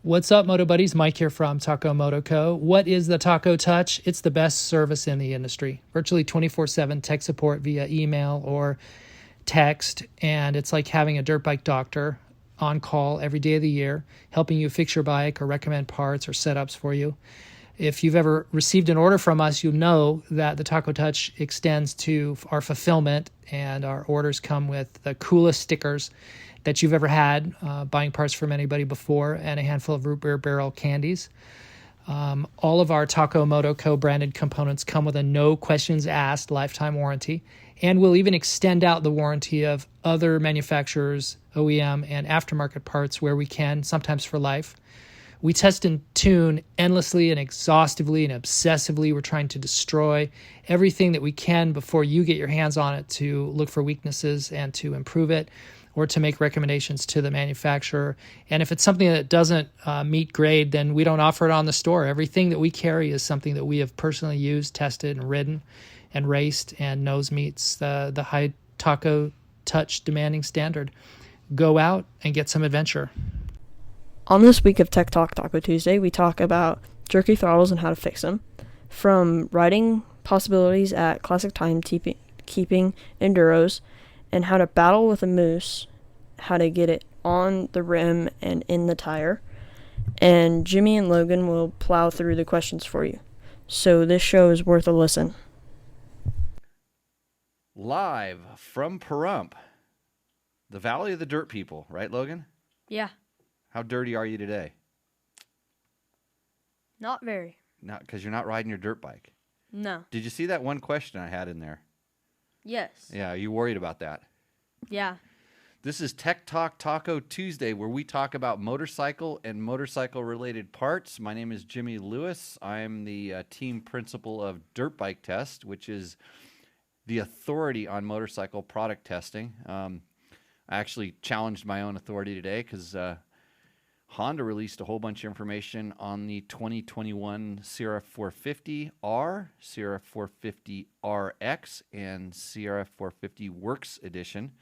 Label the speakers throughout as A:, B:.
A: What's up, Moto Buddies? Mike here from Taco Moto Co. What is the Taco Touch? It's the best service in the industry. Virtually 24/7 tech support via email or text, and it's like having a dirt bike doctor on call every day of the year, helping you fix your bike or recommend parts or setups for you. If you've ever received an order from us, you'll know that the Taco Touch extends to our fulfillment, and our orders come with the coolest stickers that you've ever had, buying parts from anybody before, and a handful of root beer barrel candies. All of our Taco Moto Co. branded components come with a no questions asked lifetime warranty, and we'll even extend out the warranty of other manufacturers, OEM, and aftermarket parts where we can, sometimes for life. We test and tune endlessly and exhaustively and obsessively. We're trying to destroy everything that we can before you get your hands on it to look for weaknesses and to improve it, or to make recommendations to the manufacturer. And if it's something that doesn't meet grade, then we don't offer it on the store. Everything that we carry is something that we have personally used, tested, and ridden, and raced, and knows meets the high Taco Touch demanding standard. Go out and get some adventure.
B: On this week of Tech Talk Taco Tuesday, we talk about jerky throttles and how to fix them, from riding possibilities at classic timekeeping enduros, and how to battle with a mousse, how to get it on the rim and in the tire. And Jimmy and Logan will plow through the questions for you. So this show is worth a listen.
C: Live from Pahrump, the Valley of the Dirt People, right, Logan?
D: Yeah,
C: How dirty are you today?
D: not very.
C: Not because you're not riding your dirt bike.
D: No.
C: Did you see that one question I had in there?
D: Yes.
C: Yeah, are you worried about that?
D: Yeah.
C: This is Tech Talk Taco Tuesday, where we talk about motorcycle and motorcycle-related parts. My name is Jimmy Lewis. I'm the team principal of Dirt Bike Test, which is the authority on motorcycle product testing. I actually challenged my own authority today because Honda released a whole bunch of information on the 2021 CRF 450R, CRF 450RX, and CRF 450 Works Edition.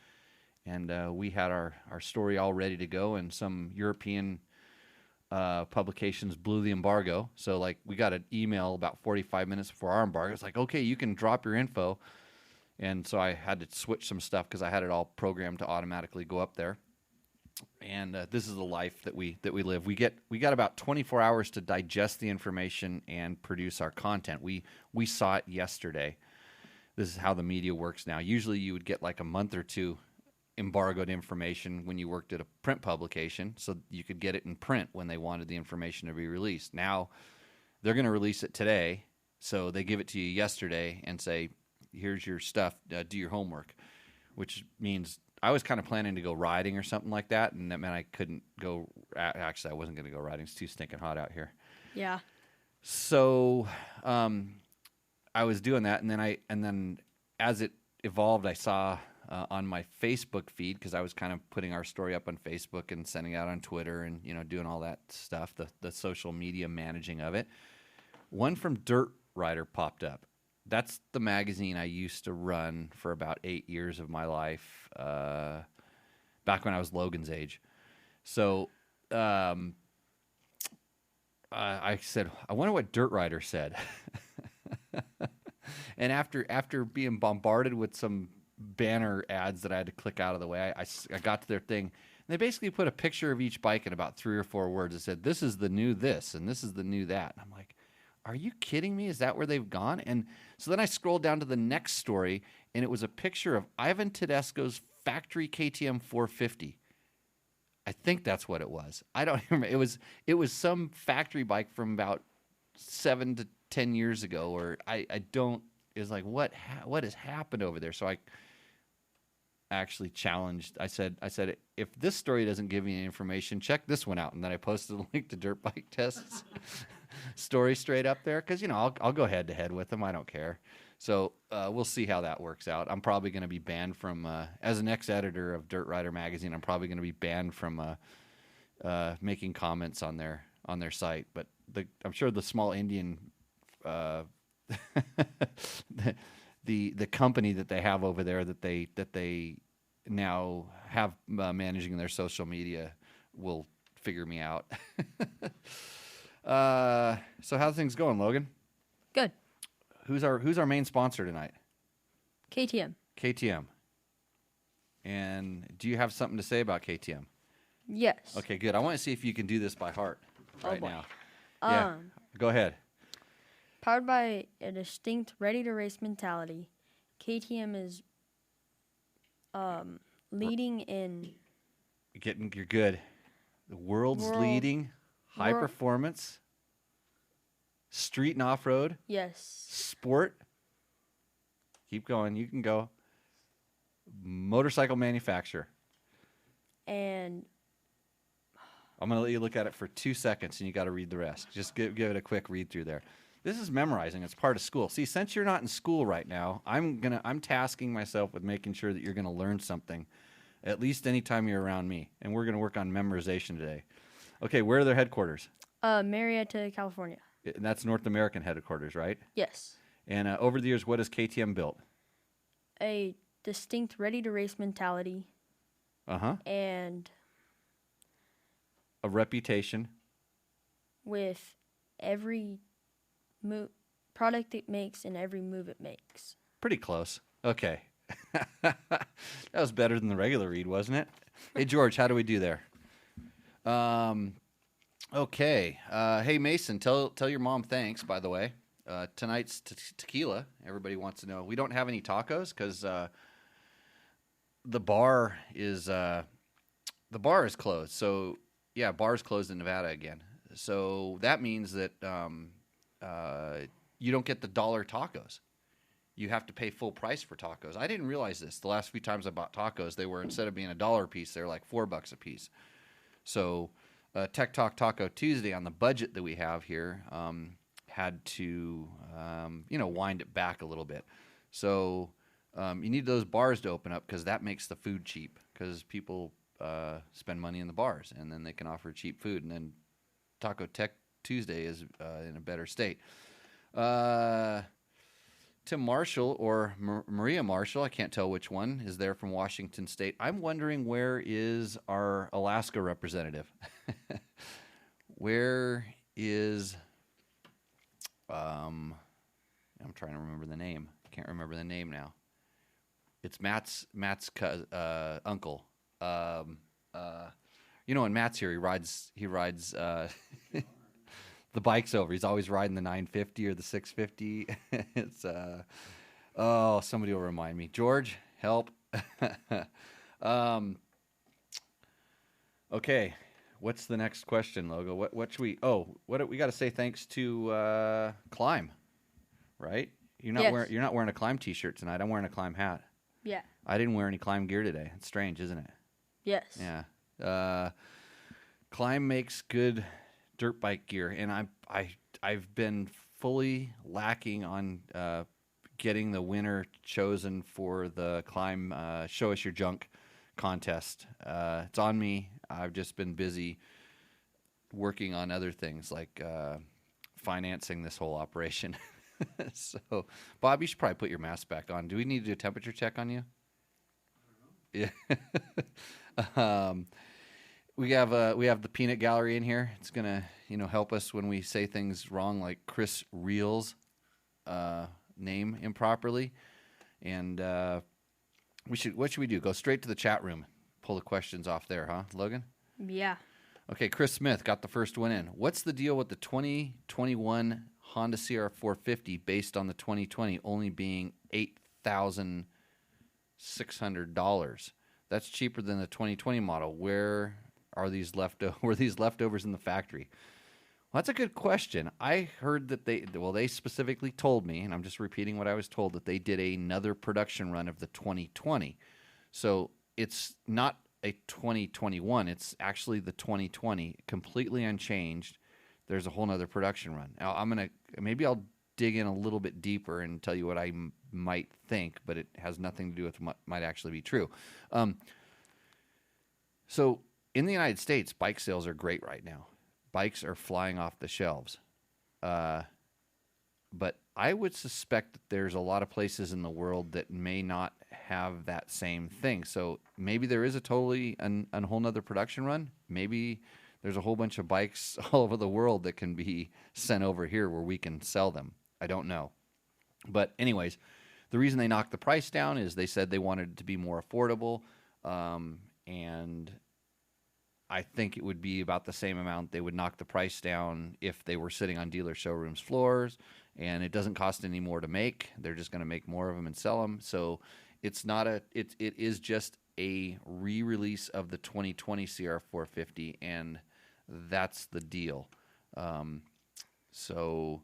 C: And we had our story all ready to go, and some European publications blew the embargo. So, like, we got an email about 45 minutes before our embargo. It's like, okay, you can drop your info. And so I had to switch some stuff because I had it all programmed to automatically go up there. And this is the life that we live. We got about 24 hours to digest the information and produce our content. We saw it yesterday. This is how the media works now. Usually you would get like a month or two embargoed information when you worked at a print publication, so you could get it in print when they wanted the information to be released. Now they're going to release it today, so they give it to you yesterday and say, here's your stuff, do your homework, which means I was kind of planning to go riding or something like that, and that meant I couldn't go. Actually, I wasn't going to go riding. It's too stinking hot out here.
D: Yeah.
C: So I was doing that, and then as it evolved, I saw on my Facebook feed, because I was kind of putting our story up on Facebook and sending it out on Twitter and doing all that stuff, the social media managing of it. One from Dirt Rider popped up. That's the magazine I used to run for about 8 years of my life, back when I was Logan's age. So I said, I wonder what Dirt Rider said. And after being bombarded with some banner ads that I had to click out of the way, I got to their thing. And they basically put a picture of each bike in about 3 or 4 words. It said, this is the new this, and this is the new that. And I'm like, are you kidding me? Is that where they've gone? And so then I scrolled down to the next story, and it was a picture of Ivan Tedesco's factory KTM 450. I think that's what it was. I don't remember. It was some factory bike from about 7 to 10 years ago, or I don't. It was like, what has happened over there? So I actually challenged. I said, if this story doesn't give you any information, check this one out. And then I posted a link to Dirt Bike Test's story straight up there, because I'll go head to head with them. I don't care. So we'll see how that works out. I'm probably going to be banned from, as an ex-editor of Dirt Rider magazine, I'm probably going to be banned from making comments on their site. But I'm sure the small Indian, the company that they have over there that they now have managing their social media will figure me out. So how's things going, Logan?
D: Good.
C: Who's our main sponsor tonight?
D: KTM.
C: KTM. And do you have something to say about KTM?
D: Yes.
C: Okay, good. I want to see if you can do this by heart right
D: boy.
C: now. Yeah. Go ahead.
D: Powered by a distinct ready-to-race mentality, KTM is leading in
C: You're good. The world's leading high
D: world-
C: performance street and off-road
D: yes.
C: sport. Keep going. You can go. Motorcycle manufacturer.
D: And
C: I'm going to let you look at it for 2 seconds, and you got to read the rest. Just give it a quick read through there. This is memorizing. It's part of school. See, since you're not in school right now, I'm tasking myself with making sure that you're going to learn something, at least anytime you're around me. And we're going to work on memorization today. Okay, where are their headquarters?
D: Marietta, California.
C: And that's North American headquarters, right?
D: Yes.
C: And over the years, what has KTM built?
D: A distinct ready-to-race mentality
C: Uh-huh.
D: and
C: A reputation.
D: with every product it makes and every move it makes.
C: Pretty close. Okay. That was better than the regular read, wasn't it? Hey, George, how do we do there? Okay. Hey, Mason, tell your mom thanks, by the way. Tonight's tequila, everybody wants to know. We don't have any tacos because the bar is closed. So, yeah, bar's closed in Nevada again. So that means that you don't get the dollar tacos. You have to pay full price for tacos. I didn't realize this. The last few times I bought tacos, they were, instead of being $1 a piece, they're like $4 a piece. So Tech Talk Taco Tuesday on the budget that we have here had to, wind it back a little bit. So you need those bars to open up because that makes the food cheap because people spend money in the bars and then they can offer cheap food. And then Taco Tech Tuesday is in a better state. Tim Marshall or Maria Marshall, I can't tell which one, is there from Washington State. I'm wondering, where is our Alaska representative? Where is, I'm trying to remember the name. Can't remember the name now. It's Matt's uncle. When Matt's here, he rides the bike's over. He's always riding the 950 or the 650. It's somebody will remind me. George, help. Okay, what's the next question, Logo? What should we? We got to say thanks to Climb, right? You're not wearing a Climb t-shirt tonight. I'm wearing a Climb hat.
D: Yeah.
C: I didn't wear any Climb gear today. It's strange, isn't it?
D: Yes.
C: Yeah. Climb makes good dirt bike gear, and I've been fully lacking on getting the winner chosen for the Climb Show Us Your Junk contest. It's on me. I've just been busy working on other things like financing this whole operation. So, Bob, you should probably put your mask back on. Do we need to do a temperature check on you? Yeah. We have the peanut gallery in here. It's gonna help us when we say things wrong, like Chris Reel's name improperly. And what should we do? Go straight to the chat room, pull the questions off there, huh, Logan?
D: Yeah.
C: Okay, Chris Smith got the first one in. What's the deal with the 2021 Honda CR450 based on the 2020 only being $8,600? That's cheaper than the 2020 model. Where are these were these leftovers in the factory? Well, that's a good question. I heard that they specifically told me, and I'm just repeating what I was told, that they did another production run of the 2020. So it's not a 2021. It's actually the 2020, completely unchanged. There's a whole nother production run. Now maybe I'll dig in a little bit deeper and tell you what I might think, but it has nothing to do with what might actually be true. So in the United States, bike sales are great right now. Bikes are flying off the shelves. But I would suspect that there's a lot of places in the world that may not have that same thing. So maybe there is a whole nother production run. Maybe There's a whole bunch of bikes all over the world that can be sent over here where we can sell them. I don't know. But anyways, the reason they knocked the price down is they said they wanted it to be more affordable. And I think it would be about the same amount they would knock the price down if they were sitting on dealer showrooms floors, and it doesn't cost any more to make. They're just going to make more of them and sell them. So it's not it is just a re-release of the 2020 CR450, and that's the deal. So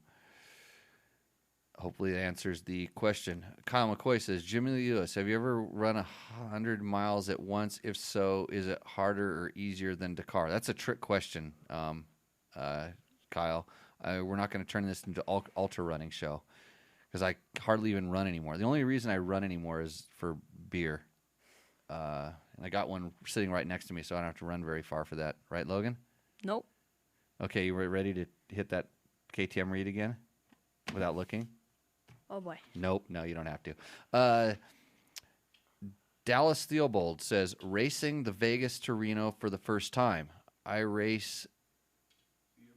C: hopefully that answers the question. Kyle McCoy says, Jimmy Lewis, have you ever run 100 miles at once? If so, is it harder or easier than Dakar? That's a trick question, Kyle. We're not going to turn this into ultra running show because I hardly even run anymore. The only reason I run anymore is for beer. And I got one sitting right next to me, so I don't have to run very far for that. Right, Logan?
D: Nope.
C: Okay, you ready to hit that KTM read again without looking?
D: Oh boy.
C: Nope, no, you don't have to. Dallas Theobald says, racing the Vegas to Reno for the first time. I race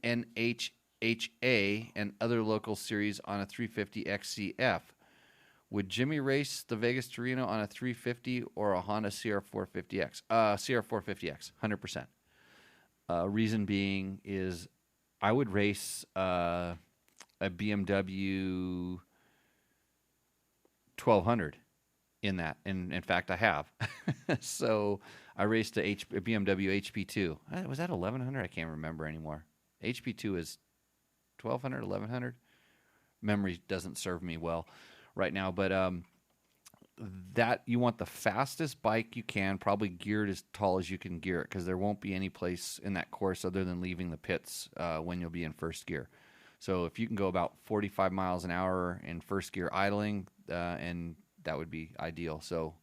C: NHHA and other local series on a 350 XCF. Would Jimmy race the Vegas to Reno on a 350 or a Honda CR450X? CR450X, 100%. Reason being is I would race a BMW 1200 in that. And in fact, I have. So I raced a BMW HP2. Was that 1100? I can't remember anymore. HP2 is 1200, 1100. Memory doesn't serve me well right now, but that you want the fastest bike you can, probably geared as tall as you can gear it, because there won't be any place in that course other than leaving the pits when you'll be in first gear. So if you can go about 45 miles an hour in first gear idling, and that would be ideal. So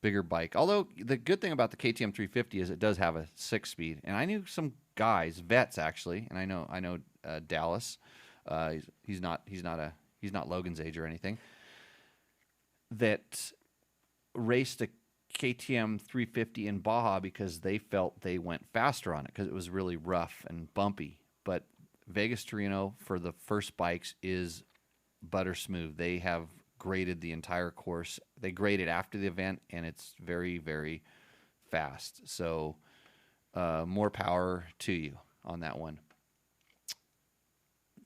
C: bigger bike. Although the good thing about the KTM 350 is it does have a 6-speed, and I knew some guys, vets actually, and I know Dallas. He's not Logan's age or anything, that raced a KTM 350 in Baja because they felt they went faster on it because it was really rough and bumpy. But Vegas to Reno for the first bikes is butter smooth. They have graded the entire course. They graded after the event, and it's very, very fast. So more power to you on that one.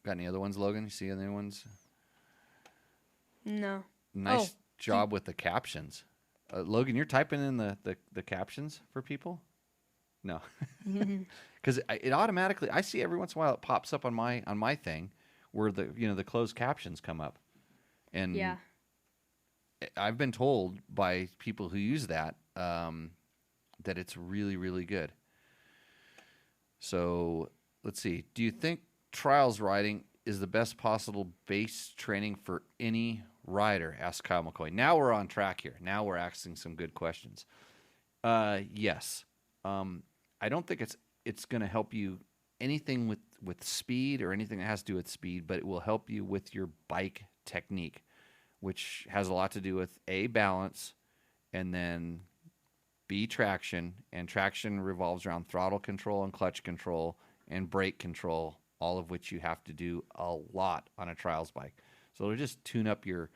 C: Got any other ones, Logan? You see any other ones?
D: No.
C: Nice job with the captions. Logan, you're typing in the captions for people? No. Because it automatically, I see every once in a while it pops up on my thing where the closed captions come up. And
D: Yeah.
C: I've been told by people who use that that it's really, really good. So let's see. Do you think trials riding is the best possible base training for any rider? Asked Kyle McCoy. Now we're on track here. Now we're asking some good questions. Yes. I don't think it's going to help you anything with speed or anything that has to do with speed, but it will help you with your bike technique, which has a lot to do with A, balance, and then B, traction. And traction revolves around throttle control and clutch control and brake control, all of which you have to do a lot on a trials bike. So it'll just tune up your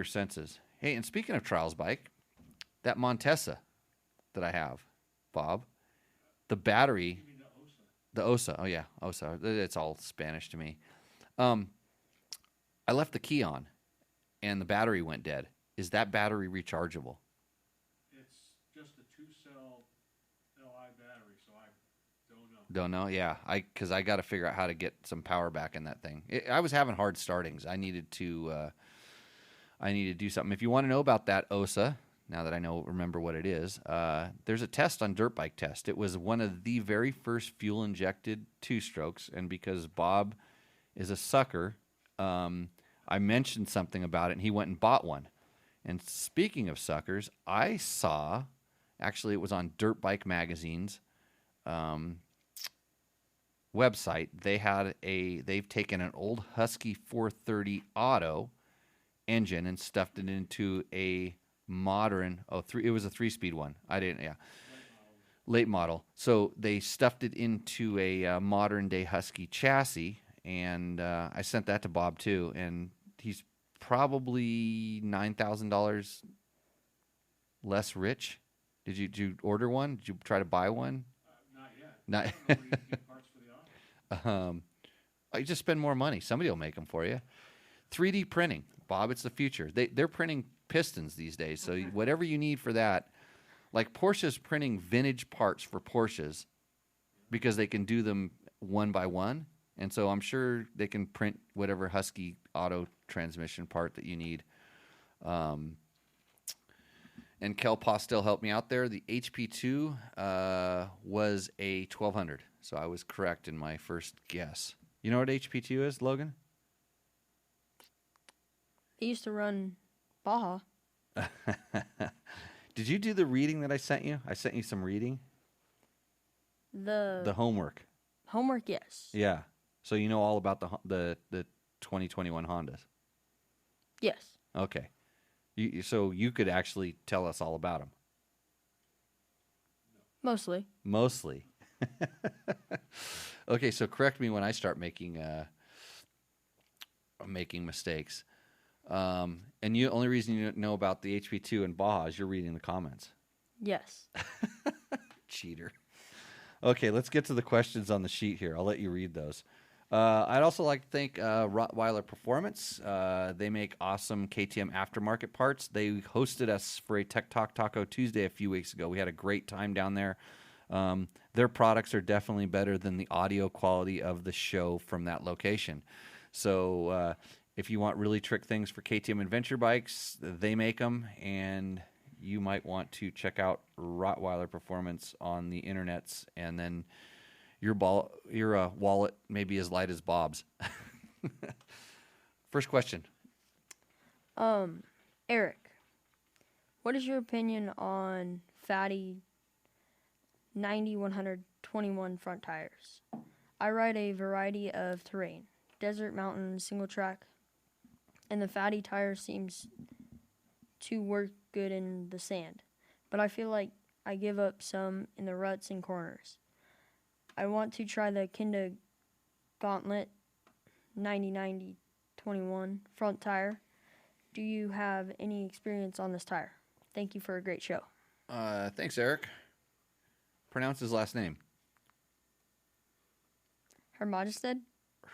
C: senses. Hey, and speaking of trials bike, that Montesa that I have, Bob, the battery, the Osa. Oh yeah, Osa. It's all Spanish to me. I left the key on, and the battery went dead. Is that battery rechargeable?
E: It's just a 2-cell Li battery, so I don't know.
C: Don't know. Yeah, because I got to figure out how to get some power back in that thing. I was having hard startings. I needed to do something. If you want to know about that Osa, now that I remember what it is, there's a test on Dirt Bike Test. It was one of the very first fuel injected 2-strokes, and because Bob is a sucker, I mentioned something about it, and he went and bought one. And speaking of suckers, I saw, actually it was on Dirt Bike Magazine's website. They've taken an old Husky 430 Auto engine and stuffed it into a modern, it was a 3-speed one. Late model. So they stuffed it into a modern day Husky chassis, and I sent that to Bob too, and he's probably $9,000 less rich. Did you order one? Did you try to buy one?
E: Not yet.
C: Not.
E: I don't know where you can get parts for the auto.
C: You just spend more money. Somebody will make them for you. 3D printing, Bob. It's the future. They're printing pistons these days. So whatever you need for that, like Porsche's printing vintage parts for Porsches because they can do them one by one. And so I'm sure they can print whatever Husky auto transmission part that you need. And Kel Postel helped me out there. The HP2 was a 1200. So I was correct in my first guess. You know what HP2 is, Logan?
D: They used to run Baja.
C: Did you do the reading that I sent you? I sent you some reading. The homework.
D: Homework, yes.
C: Yeah. So you know all about the 2021 Hondas.
D: Yes.
C: Okay. So you could actually tell us all about them.
D: Mostly.
C: Mostly. Okay, so correct me when I start making mistakes. And the only reason you know about the HP2 and Baja is you're reading the comments.
D: Yes.
C: Cheater. Okay, let's get to the questions on the sheet here. I'll let you read those. I'd also like to thank Rottweiler Performance. They make awesome KTM aftermarket parts. They hosted us for a Tech Talk Taco Tuesday a few weeks ago. We had a great time down there. Their products are definitely better than the audio quality of the show from that location. So if you want really trick things for KTM adventure bikes, they make them, and you might want to check out Rottweiler Performance on the internets, and then your wallet may be as light as Bob's. First question.
D: Eric, what is your opinion on fatty 90-121 front tires? I ride a variety of terrain, desert, mountain, single track, and the fatty tire seems to work good in the sand, but I feel like I give up some in the ruts and corners. I want to try the Kenda Gauntlet 90-90-21 front tire. Do you have any experience on this tire? Thank you for a great show.
C: Thanks, Eric. Pronounce his last name.
D: Her Majested?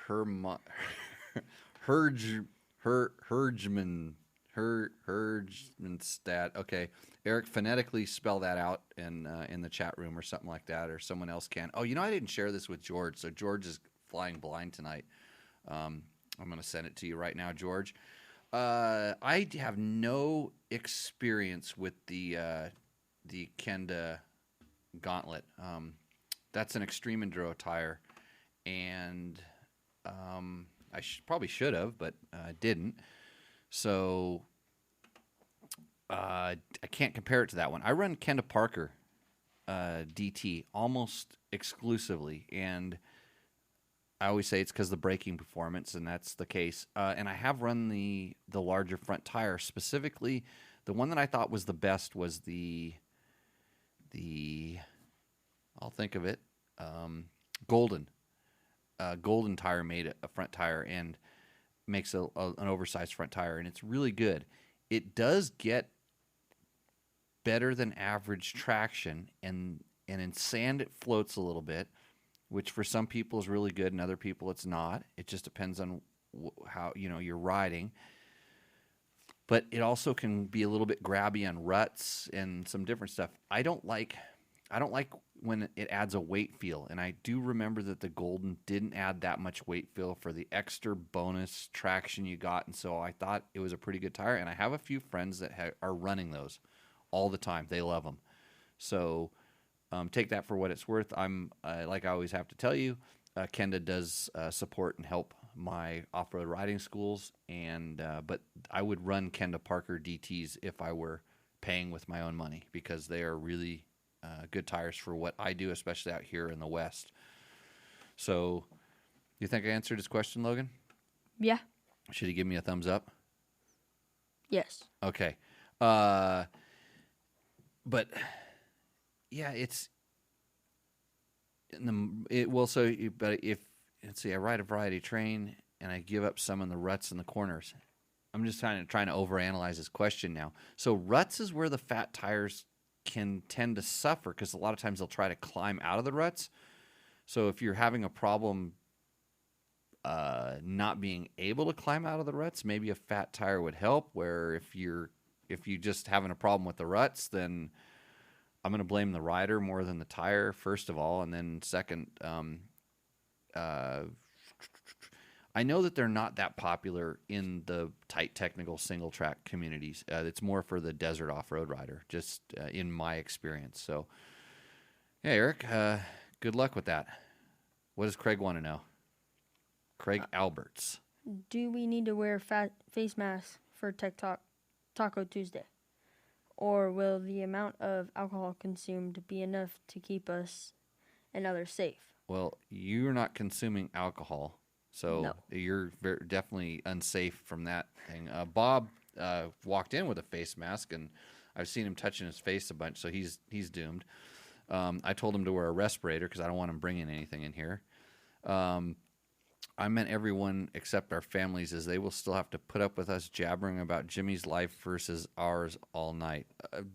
C: Hergemanstad. Okay, Eric, phonetically spell that out in the chat room or something like that, or someone else can. Oh, I didn't share this with George, so George is flying blind tonight. I'm going to send it to you right now, George. I have no experience with the Kenda Gauntlet. That's an extreme enduro tire, and I probably should have, but didn't. So I can't compare it to that one. I run Kenda Parker DT almost exclusively, and I always say it's because of the braking performance, and that's the case. And I have run the larger front tire. Specifically, the one that I thought was the best was the I'll think of it, Golden. Golden Tire made a front tire and makes an oversized front tire, and it's really good. It does get better than average traction, and in sand it floats a little bit, which for some people is really good, and other people it's not. It just depends on how you're riding. But it also can be a little bit grabby on ruts and some different stuff. I don't like when it adds a weight feel, and I do remember that the Golden didn't add that much weight feel for the extra bonus traction you got, and so I thought it was a pretty good tire, and I have a few friends that are running those all the time. They love them. So take that for what it's worth. I'm like I always have to tell you, Kenda does support and help my off-road riding schools, and but I would run Kenda Parker DTs if I were paying with my own money, because they are really good tires for what I do, especially out here in the West. So, you think I answered his question, Logan?
D: Yeah.
C: Should he give me a thumbs up?
D: Yes.
C: Okay. But yeah, But if let's see, I ride a variety train and I give up some in the ruts and the corners. I'm just trying to overanalyze this question now. So ruts is where the fat tires can tend to suffer because a lot of times they'll try to climb out of the ruts. So if you're having a problem not being able to climb out of the ruts, maybe a fat tire would help. Where if you just having a problem with the ruts, then I'm going to blame the rider more than the tire, first of all, and then second, I know that they're not that popular in the tight technical single track communities. It's more for the desert off-road rider, just in my experience. So, yeah, Eric, good luck with that. What does Craig want to know? Craig Alberts.
D: Do we need to wear face masks for Taco Tuesday? Or will the amount of alcohol consumed be enough to keep us and others safe?
C: Well, you're not consuming alcohol, so
D: No.
C: you're definitely unsafe from that thing. Bob walked in with a face mask, and I've seen him touching his face a bunch, so he's doomed. I told him to wear a respirator because I don't want him bringing anything in here. I meant everyone except our families, as they will still have to put up with us jabbering about Jimmy's life versus ours all night.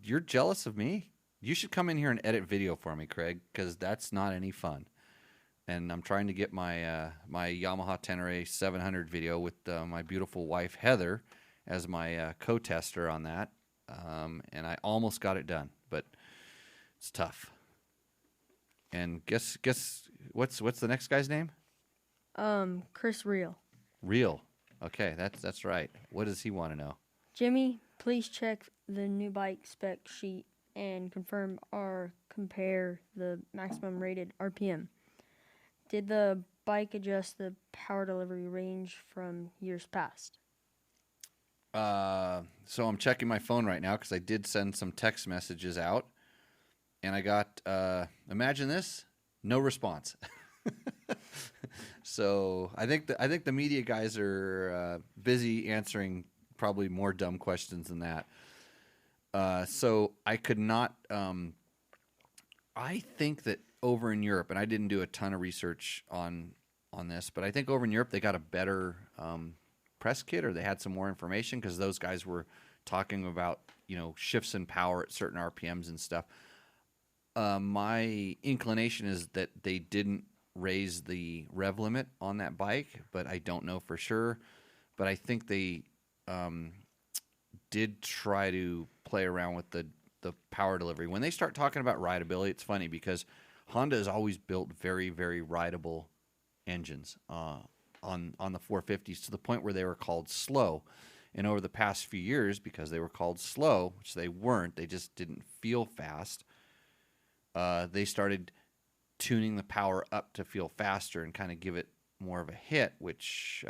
C: You're jealous of me? You should come in here and edit video for me, Craig, because that's not any fun. And I'm trying to get my my Yamaha Tenere 700 video with my beautiful wife, Heather, as my co-tester on that. And I almost got it done, but it's tough. And guess what's the next guy's name?
D: Chris Real.
C: Real. Okay, that's right. What does he want to know?
D: Jimmy, please check the new bike spec sheet and confirm or compare the maximum rated RPM. Did the bike adjust the power delivery range from years past?
C: So I'm checking my phone right now because I did send some text messages out, and I got imagine this, no response. So I think the media guys are busy answering probably more dumb questions than that. So I could not. I think that over in Europe, and I didn't do a ton of research on this, but I think over in Europe they got a better press kit, or they had some more information because those guys were talking about shifts in power at certain RPMs and stuff. My inclination is that they didn't raise the rev limit on that bike, but I don't know for sure. But I think they did try to play around with the power delivery. When they start talking about rideability, it's funny because Honda has always built very, very rideable engines on the 450s to the point where they were called slow. And over the past few years, because they were called slow, which they weren't, they just didn't feel fast, they started tuning the power up to feel faster and kind of give it more of a hit, which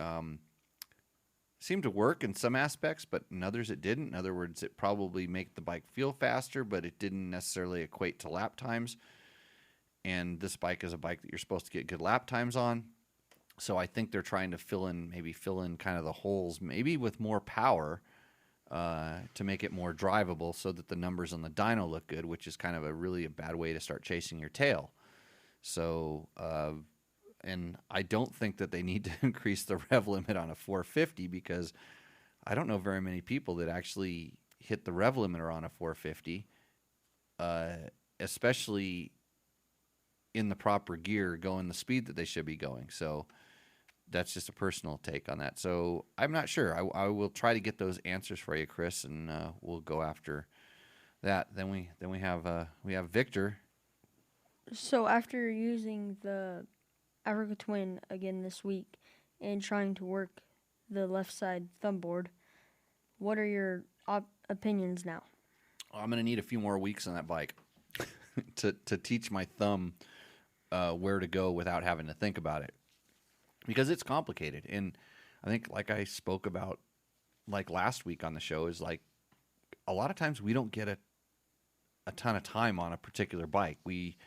C: seemed to work in some aspects, but in others it didn't. In other words, it probably made the bike feel faster, but it didn't necessarily equate to lap times. And this bike is a bike that you're supposed to get good lap times on. So I think they're trying to fill in kind of the holes, maybe with more power to make it more drivable so that the numbers on the dyno look good, which is kind of a bad way to start chasing your tail. So, and I don't think that they need to increase the rev limit on a 450 because I don't know very many people that actually hit the rev limiter on a 450, especially in the proper gear, going the speed that they should be going. So that's just a personal take on that. So I'm not sure. I will try to get those answers for you, Chris, and we'll go after that. Then we have Victor.
D: So after using the Africa Twin again this week and trying to work the left side thumb board, what are your opinions now?
C: I'm going to need a few more weeks on that bike to teach my thumb where to go without having to think about it, because it's complicated. And I think, like I spoke about like last week on the show, is like a lot of times we don't get a ton of time on a particular bike. We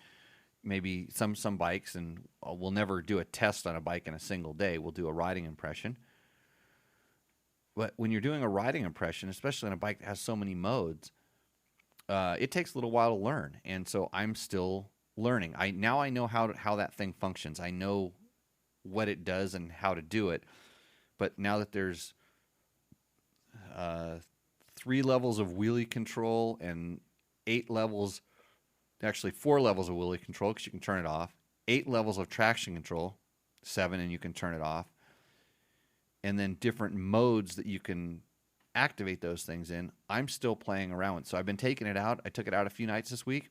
C: maybe some bikes, and we'll never do a test on a bike in a single day. We'll do a riding impression. But when you're doing a riding impression, especially on a bike that has so many modes, it takes a little while to learn. And so I'm still learning. I know how that thing functions. I know what it does and how to do it. But now that there's 3 levels of wheelie control and 8 levels, actually 4 levels of wheelie control because you can turn it off, 8 levels of traction control, 7 and you can turn it off, and then different modes that you can activate those things in, I'm still playing around with. So I've been taking it out. I took it out a few nights this week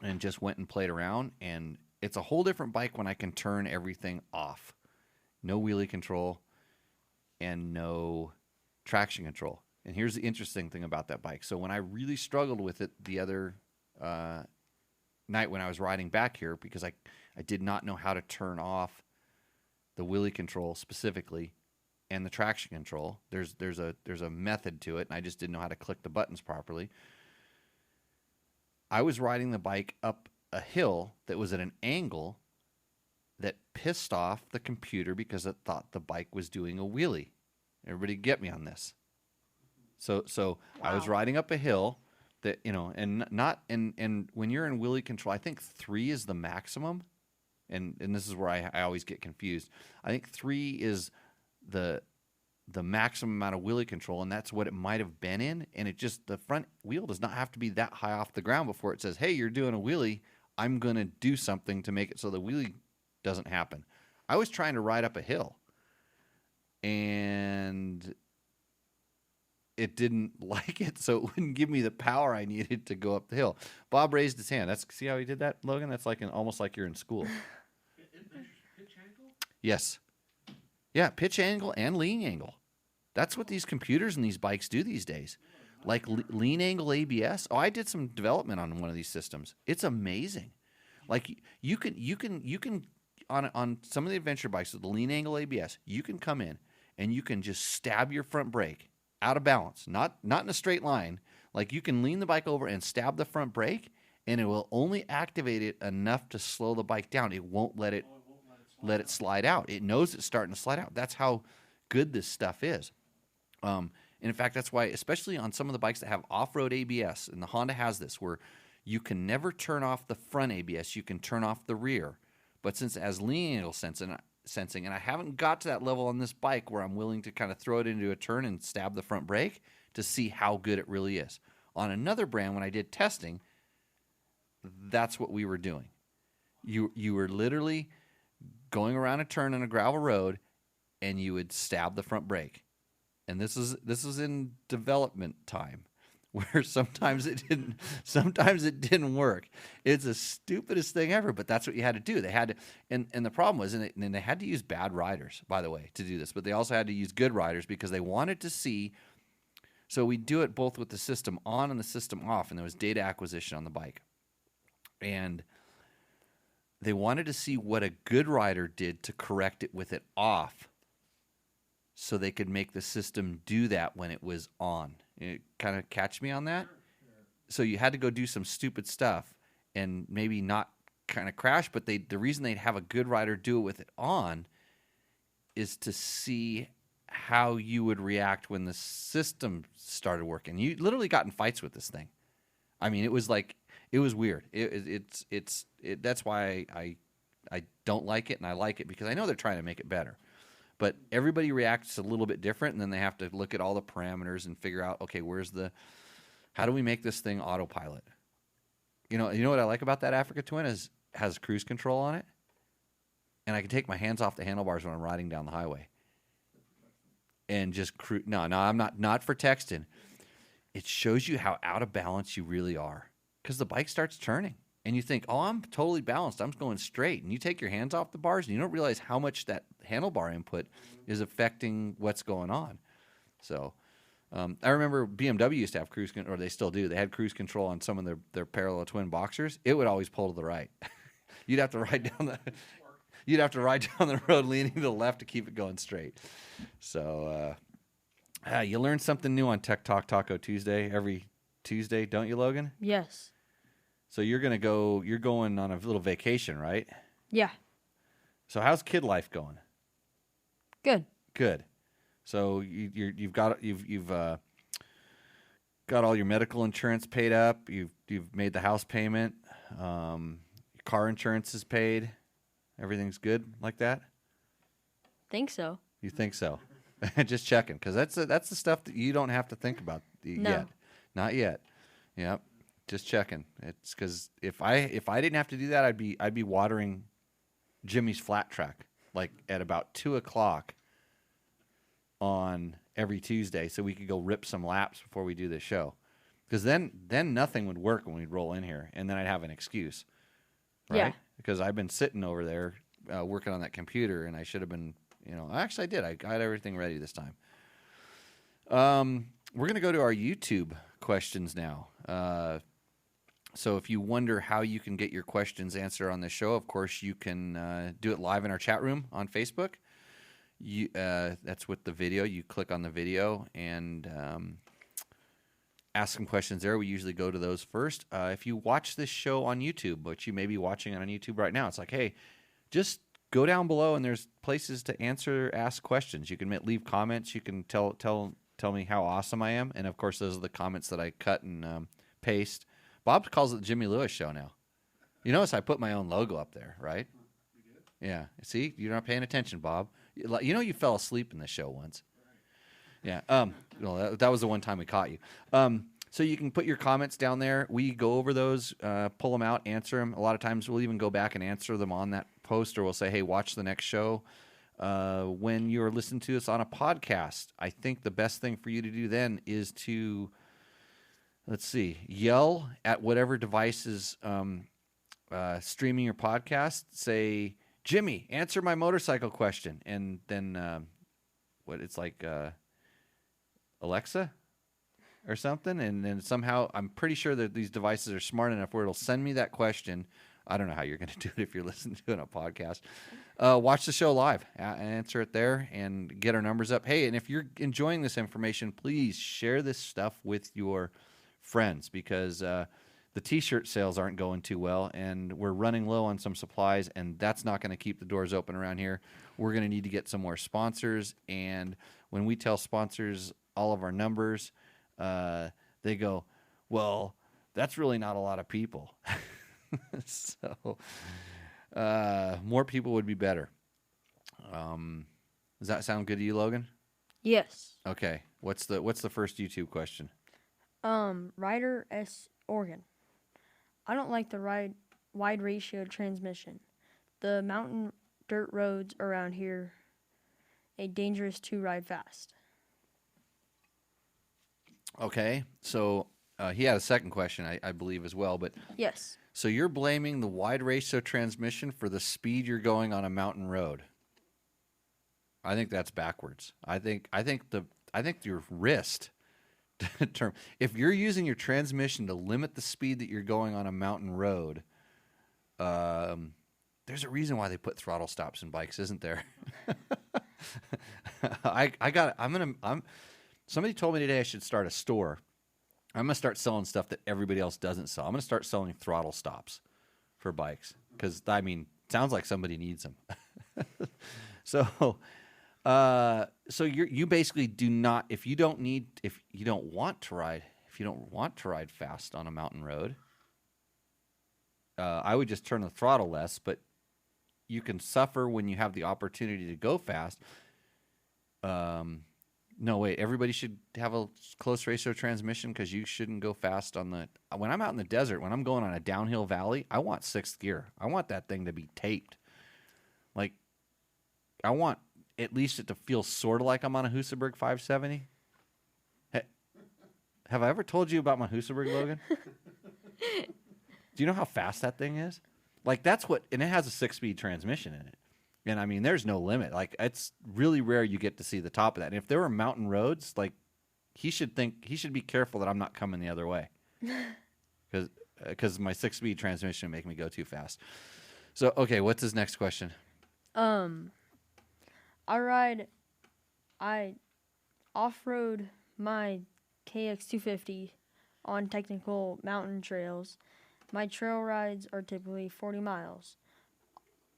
C: and just went and played around, and it's a whole different bike when I can turn everything off. No wheelie control and no traction control. And here's the interesting thing about that bike. So when I really struggled with it the other night when I was riding back here, because I did not know how to turn off the wheelie control specifically and the traction control. There's a method to it, and I just didn't know how to click the buttons properly. I was riding the bike up a hill that was at an angle that pissed off the computer because it thought the bike was doing a wheelie. Everybody get me on this. So I was riding up a hill that, and when you're in wheelie control, I think 3 is the maximum. And this is where I always get confused. I think 3 is the maximum amount of wheelie control, and that's what it might have been in. And it just, the front wheel does not have to be that high off the ground before it says, hey, you're doing a wheelie. I'm going to do something to make it so the wheelie doesn't happen. I was trying to ride up a hill, and it didn't like it, so it wouldn't give me the power I needed to go up the hill. Bob raised his hand. See how he did that, Logan? That's like almost like you're in school.
E: Pitch angle?
C: Yes. Yeah, pitch angle and lean angle. That's what these computers and these bikes do these days. Like lean angle ABS. Oh, I did some development on one of these systems. It's amazing. Like you can on some of the adventure bikes with the lean angle ABS, you can come in and you can just stab your front brake out of balance, not in a straight line. Like you can lean the bike over and stab the front brake, and it will only activate it enough to slow the bike down. It won't let it slide out. It knows it's starting to slide out. That's how good this stuff is. And in fact, that's why, especially on some of the bikes that have off-road ABS, and the Honda has this, where you can never turn off the front ABS, you can turn off the rear. But since it has lean angle sensing, and I haven't got to that level on this bike where I'm willing to kind of throw it into a turn and stab the front brake to see how good it really is. On another brand, when I did testing, that's what we were doing. You were literally going around a turn on a gravel road, and you would stab the front brake. And this is in development time, where sometimes it didn't work. It's the stupidest thing ever, but that's what you had to do. They had to, and the problem was, and they had to use bad riders, by the way, to do this, but they also had to use good riders because they wanted to see. So we do it both with the system on and the system off, and there was data acquisition on the bike. And they wanted to see what a good rider did to correct it with it off, so they could make the system do that when it was on. You kind of catch me on that? So you had to go do some stupid stuff and maybe not kind of crash, but the reason they'd have a good rider do it with it on is to see how you would react when the system started working. You literally got in fights with this thing. I mean, it was weird. That's why I don't like it, and I like it because I know they're trying to make it better. But everybody reacts a little bit different, and then they have to look at all the parameters and figure out, okay, how do we make this thing autopilot? You know what I like about that Africa Twin is has cruise control on it, and I can take my hands off the handlebars when I'm riding down the highway, and just cruise. No, I'm not for texting. It shows you how out of balance you really are because the bike starts turning. And you think, oh, I'm totally balanced. I'm going straight. And you take your hands off the bars, and you don't realize how much that handlebar input is affecting what's going on. So I remember BMW used to have cruise control, or they still do. They had cruise control on some of their parallel twin boxers. It would always pull to the right. You'd have to ride down the road leaning to the left to keep it going straight. So you learn something new on Tech Talk Taco Tuesday every Tuesday, don't you, Logan?
D: Yes.
C: So you're going on a little vacation, right?
D: Yeah.
C: So how's kid life going?
D: Good.
C: Good. So you've got all your medical insurance paid up. You've made the house payment. Car insurance is paid. Everything's good like that.
D: Think so.
C: You think so? Just checking, because that's the stuff that you don't have to think about yet. Not yet. Yep. Just checking. It's because if I didn't have to do that, I'd be watering Jimmy's flat track like at about 2:00 on every Tuesday, so we could go rip some laps before we do this show. Because then nothing would work when we'd roll in here, and then I'd have an excuse, right?
D: Yeah.
C: Because I've been sitting over there working on that computer, and I should have been, actually I did. I got everything ready this time. We're going to go to our YouTube questions now. So if you wonder how you can get your questions answered on the show, of course, you can do it live in our chat room on Facebook. That's with the video. You click on the video and ask some questions there. We usually go to those first. If you watch this show on YouTube, which you may be watching it on YouTube right now, it's like, hey, just go down below and there's places to ask questions. You can leave comments. You can tell me how awesome I am. And, of course, those are the comments that I cut and paste. Bob calls it the Jimmy Lewis Show now. You notice I put my own logo up there, right? Yeah. See, you're not paying attention, Bob. You fell asleep in the show once. Yeah. Well, that was the one time we caught you. So you can put your comments down there. We go over those, pull them out, answer them. A lot of times we'll even go back and answer them on that post, or we'll say, hey, watch the next show. When you're listening to us on a podcast, I think the best thing for you to do then is to, yell at whatever device is streaming your podcast. Say, Jimmy, answer my motorcycle question. And then Alexa or something. And then somehow I'm pretty sure that these devices are smart enough where it'll send me that question. I don't know how you're going to do it if you're listening to it on a podcast. Watch the show live, answer it there, and get our numbers up. Hey, and if you're enjoying this information, please share this stuff with your friends, because the T-shirt sales aren't going too well, and we're running low on some supplies, and that's not going to keep the doors open around here. We're going to need to get some more sponsors, and when we tell sponsors all of our numbers, they go, well, that's really not a lot of people. So more people would be better. Does that sound good to you, Logan?
D: Yes.
C: Okay. What's the first YouTube question?
D: Ryder S. Oregon. I don't like the wide ratio transmission. The mountain dirt roads around here a dangerous to ride fast.
C: Okay. So he had a second question, I believe, as well. But
D: Yes.
C: so you're blaming the wide ratio transmission for the speed you're going on a mountain road. I think that's backwards. I think your wrist term. If you're using your transmission to limit the speed that you're going on a mountain road, there's a reason why they put throttle stops in bikes, isn't there? Somebody told me today I should start a store. I'm going to start selling stuff that everybody else doesn't sell. I'm going to start selling throttle stops for bikes because, sounds like somebody needs them. So you basically do not, if you don't want to ride fast on a mountain road, I would just turn the throttle less, but you can suffer when you have the opportunity to go fast. No, wait, everybody should have a close ratio transmission because you shouldn't go fast when I'm out in the desert, when I'm going on a downhill valley, I want sixth gear. I want that thing to be taped. Like, I want at least it to feel sort of like I'm on a Husaberg 570. Have I ever told you about my Husaberg, Logan? Do you know how fast that thing is? Like, and it has a 6-speed transmission in it. And there's no limit. Like, it's really rare you get to see the top of that. And if there were mountain roads, like, he should be careful that I'm not coming the other way. Because my 6-speed transmission make me go too fast. So, okay, what's his next question?
D: I off-road my KX250 on technical mountain trails. My trail rides are typically 40 miles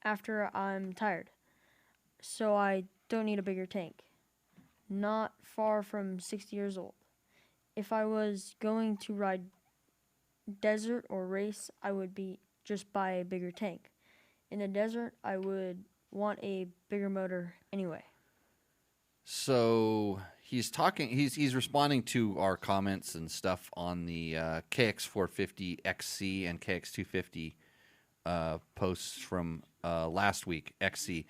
D: after I'm tired, so I don't need a bigger tank. Not far from 60 years old. If I was going to ride desert or race, I would be just buy a bigger tank. In the desert, I would want a bigger motor anyway.
C: So he's responding to our comments and stuff on the KX450 XC and KX250 posts from last week, XC.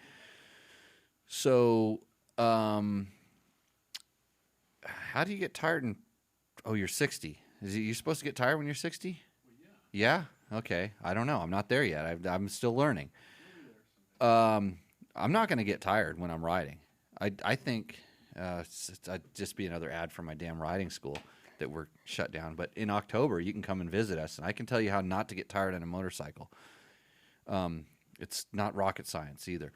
C: So, how do you get tired you're 60. You're supposed to get tired when you're 60?
E: Well, yeah.
C: Yeah? Okay. I don't know. I'm not there yet. I'm still learning. I'm not going to get tired when I'm riding. I think it'd just be another ad for my damn riding school that we're shut down. But in October, you can come and visit us, and I can tell you how not to get tired on a motorcycle. It's not rocket science either.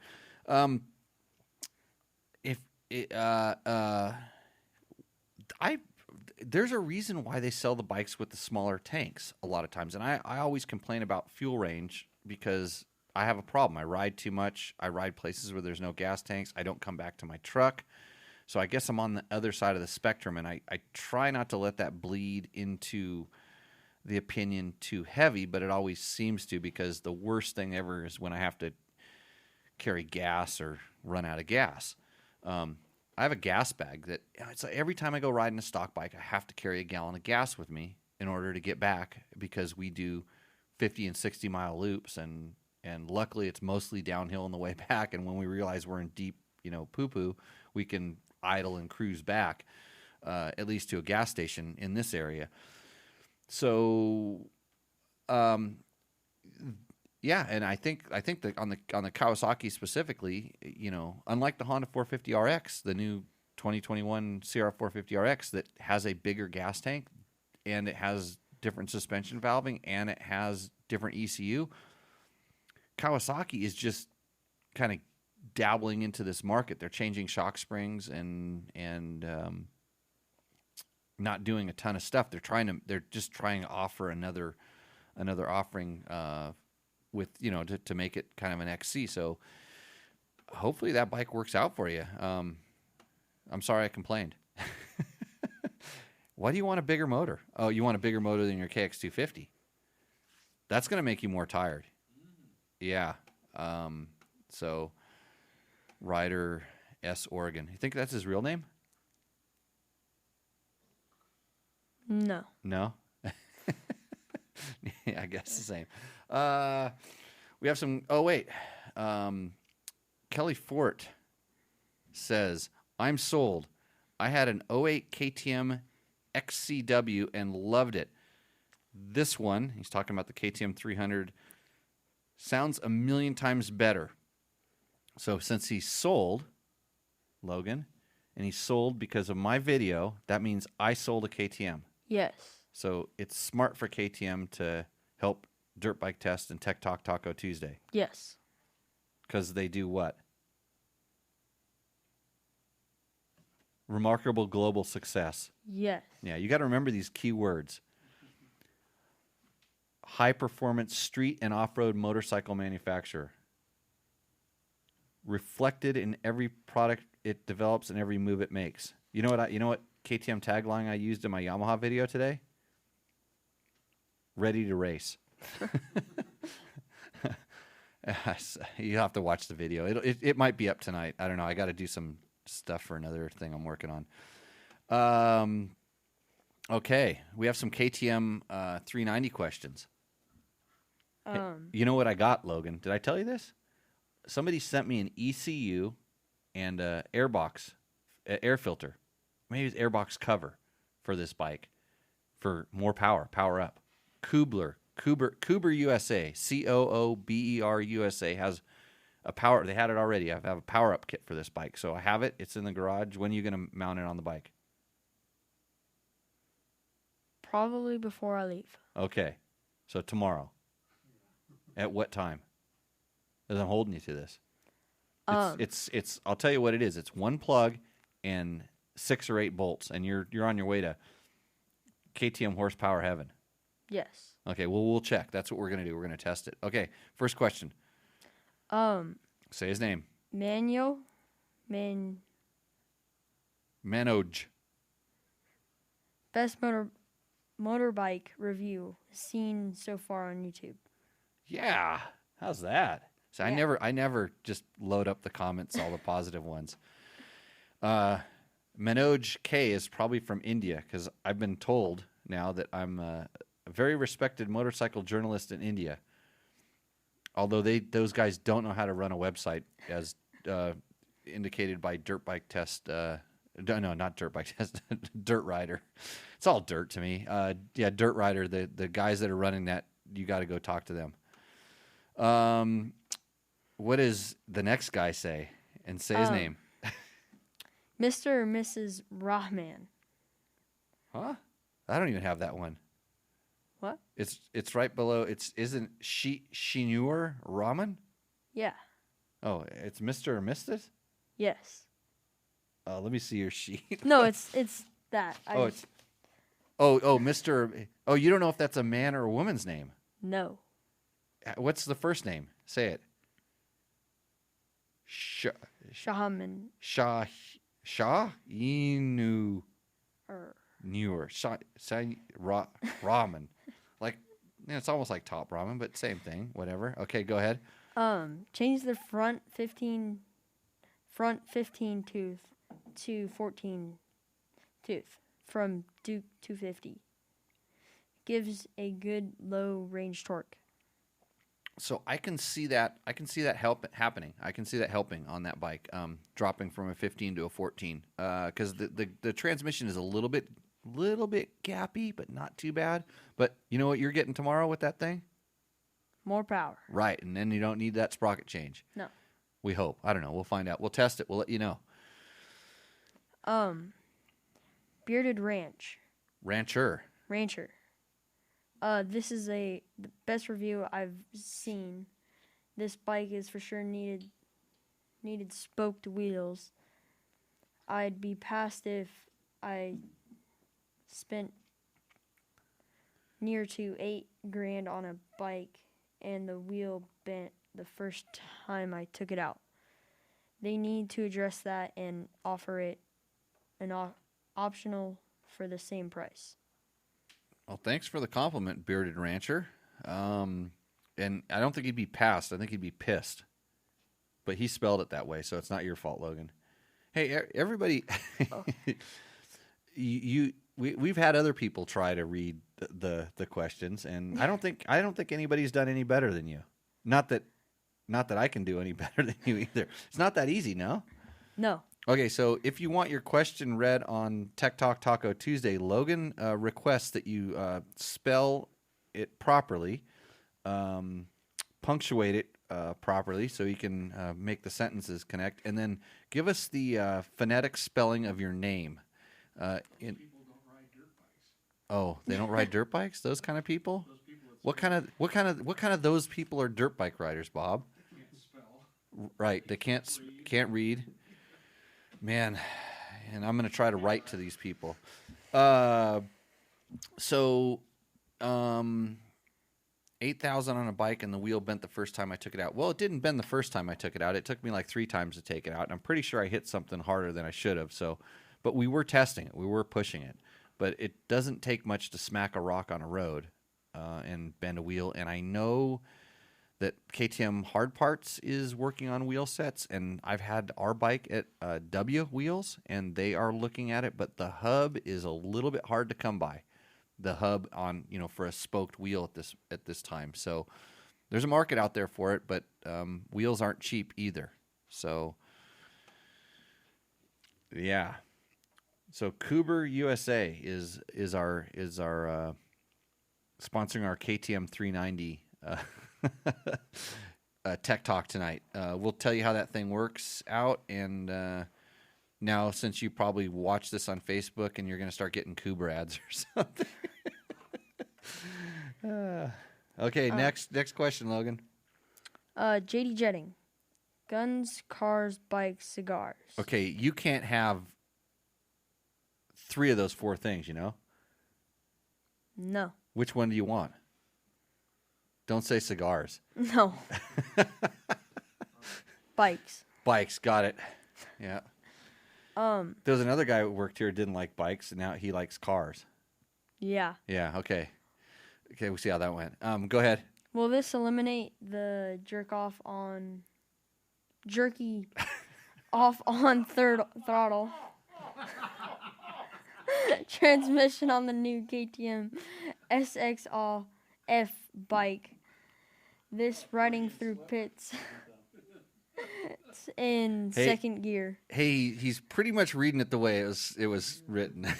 C: There's a reason why they sell the bikes with the smaller tanks a lot of times, and I always complain about fuel range because I have a problem. I ride too much. I ride places where there's no gas tanks. I don't come back to my truck. So I guess I'm on the other side of the spectrum, and I try not to let that bleed into the opinion too heavy, but it always seems to, because the worst thing ever is when I have to carry gas or run out of gas. I have a gas bag that it's like every time I go riding a stock bike, I have to carry a gallon of gas with me in order to get back, because we do 50 and 60 mile loops, and luckily it's mostly downhill on the way back. And when we realize we're in deep, poo-poo, we can idle and cruise back, at least to a gas station in this area. So, yeah, and I think that on the Kawasaki specifically, unlike the Honda 450 RX, the new 2021 CR 450 RX that has a bigger gas tank, and it has different suspension valving, and it has different ECU, Kawasaki is just kind of dabbling into this market. They're changing shock springs and not doing a ton of stuff. They're just trying to offer another offering with to make it kind of an XC. So hopefully that bike works out for you. I'm sorry I complained. Why do you want a bigger motor? Oh, you want a bigger motor than your KX250. That's going to make you more tired. Yeah. So Ryder S. Oregon. You think that's his real name?
D: No.
C: No? Yeah, I guess the same. We have some... Oh, wait. Kelly Fort says, I'm sold. I had an 08 KTM XCW and loved it. This one, he's talking about the KTM 300, sounds a million times better. So since he's sold, Logan, and he's sold because of my video, that means I sold a KTM.
D: Yes.
C: So it's smart for KTM to help Dirt Bike Test and Tech Talk Taco Tuesday.
D: Yes.
C: Because they do what? Remarkable global success.
D: Yes.
C: Yeah, you got to remember these key words. High performance street and off-road motorcycle manufacturer. Reflected in every product it develops and every move it makes. You know what KTM tagline I used in my Yamaha video today? Ready to race. You have to watch the video. It might be up tonight. I don't know. I got to do some stuff for another thing I'm working on. Okay, we have some KTM 390 questions. You know what I got, Logan? Did I tell you this? Somebody sent me an ECU and a air filter. Maybe it's airbox cover for this bike for more power up. Kuber USA, Coober USA has a power. They had it already. I have a power up kit for this bike, so I have it. It's in the garage. When are you going to mount it on the bike?
D: Probably before I leave.
C: Okay, so tomorrow. At what time? Because I'm holding you to this. It's. I'll tell you what it is. It's one plug and 6 or 8 bolts, and you're on your way to KTM horsepower heaven.
D: Yes.
C: Okay, well, we'll check. That's what we're going to do. We're going to test it. Okay, first question. Say his name.
D: Manoj. Best motorbike review seen so far on YouTube.
C: Yeah. How's that? So
D: Yeah.
C: I never just load up the comments, all the positive ones. Manoj K is probably from India because I've been told now that I'm a very respected motorcycle journalist in India. Although those guys don't know how to run a website, as indicated by Dirt Bike Test. No, not Dirt Bike Test. Dirt Rider. It's all dirt to me. Yeah, Dirt Rider. The guys that are running that, you got to go talk to them. What does the next guy say? And say his name.
D: Mr. or Mrs. Rahman.
C: Huh? I don't even have that one.
D: What?
C: It's right below. Isn't Shinur Raman?
D: Yeah.
C: Oh, it's Mr. or Mrs.?
D: Yes.
C: Let me see your sheet.
D: No, it's that.
C: Mr. Oh, you don't know if that's a man or a woman's name.
D: No.
C: What's the first name? Say it.
D: Shahaman.
C: Shah Inu
D: Or
C: Newer Ramen. Like, it's almost like top ramen, but same thing. Whatever. Okay, go ahead.
D: change the front 15 tooth to 14 tooth from Duke 250. Gives a good low range torque.
C: So I can see that. I can see that happening. I can see that helping on that bike, dropping from a 15 to a 14. Because the transmission is a little bit gappy, but not too bad. But you know what you're getting tomorrow with that thing?
D: More power.
C: Right, and then you don't need that sprocket change.
D: No.
C: We hope. I don't know. We'll find out. We'll test it. We'll let you know.
D: Bearded Rancher. This is the best review I've seen. This bike is for sure needed spoked wheels. I'd be past if I spent near to $8,000 on a bike and the wheel bent the first time I took it out. They need to address that and offer it an optional for the same price.
C: Well, thanks for the compliment, Bearded Rancher. And I don't think he'd be passed. I think he'd be pissed. But he spelled it that way, so it's not your fault, Logan. Hey, everybody, we've had other people try to read the questions, and I don't think anybody's done any better than you. Not that I can do any better than you either. It's not that easy, no?
D: No.
C: Okay, so if you want your question read on Tech Talk Taco Tuesday, Logan requests that you spell it properly, punctuate it properly so you can make the sentences connect, and then give us the phonetic spelling of your name.
E: People don't ride dirt bikes.
C: Oh, they don't ride dirt bikes? Those kind of people?
E: Those people that
C: What kind of those people are dirt bike riders, Bob?
E: can't spell.
C: Right, they can't read. Man, and I'm going to try to write to these people. So, 8,000 on a bike and the wheel bent the first time I took it out. Well, it didn't bend the first time I took it out. It took me like 3 times to take it out, and I'm pretty sure I hit something harder than I should have. So, but we were testing it. We were pushing it. But it doesn't take much to smack a rock on a road and bend a wheel. And I know that KTM Hard Parts is working on wheel sets, and I've had our bike at W Wheels, and they are looking at it, but the hub is a little bit hard to come by. The hub on, for a spoked wheel at this time. So there's a market out there for it, but wheels aren't cheap either. So yeah. So Kuber USA is our sponsoring our KTM 390 Tech Talk tonight. We'll tell you how that thing works out, and now since you probably watch this on Facebook and you're going to start getting Kuber ads or something. Okay, next question, Logan.
D: JD Jetting. Guns, cars, bikes, cigars.
C: Okay, you can't have 3 of those 4 things,
D: No.
C: Which one do you want? Don't say cigars.
D: No. Bikes.
C: Bikes, got it. Yeah. There was another guy who worked here who didn't like bikes, and now he likes cars.
D: Yeah.
C: Yeah, okay. Okay, we'll see how that went. Go ahead.
D: Will this eliminate the jerky off on throttle transmission on the new KTM SXF bike? This riding through pits in second gear.
C: Hey, he's pretty much reading it the way it was written.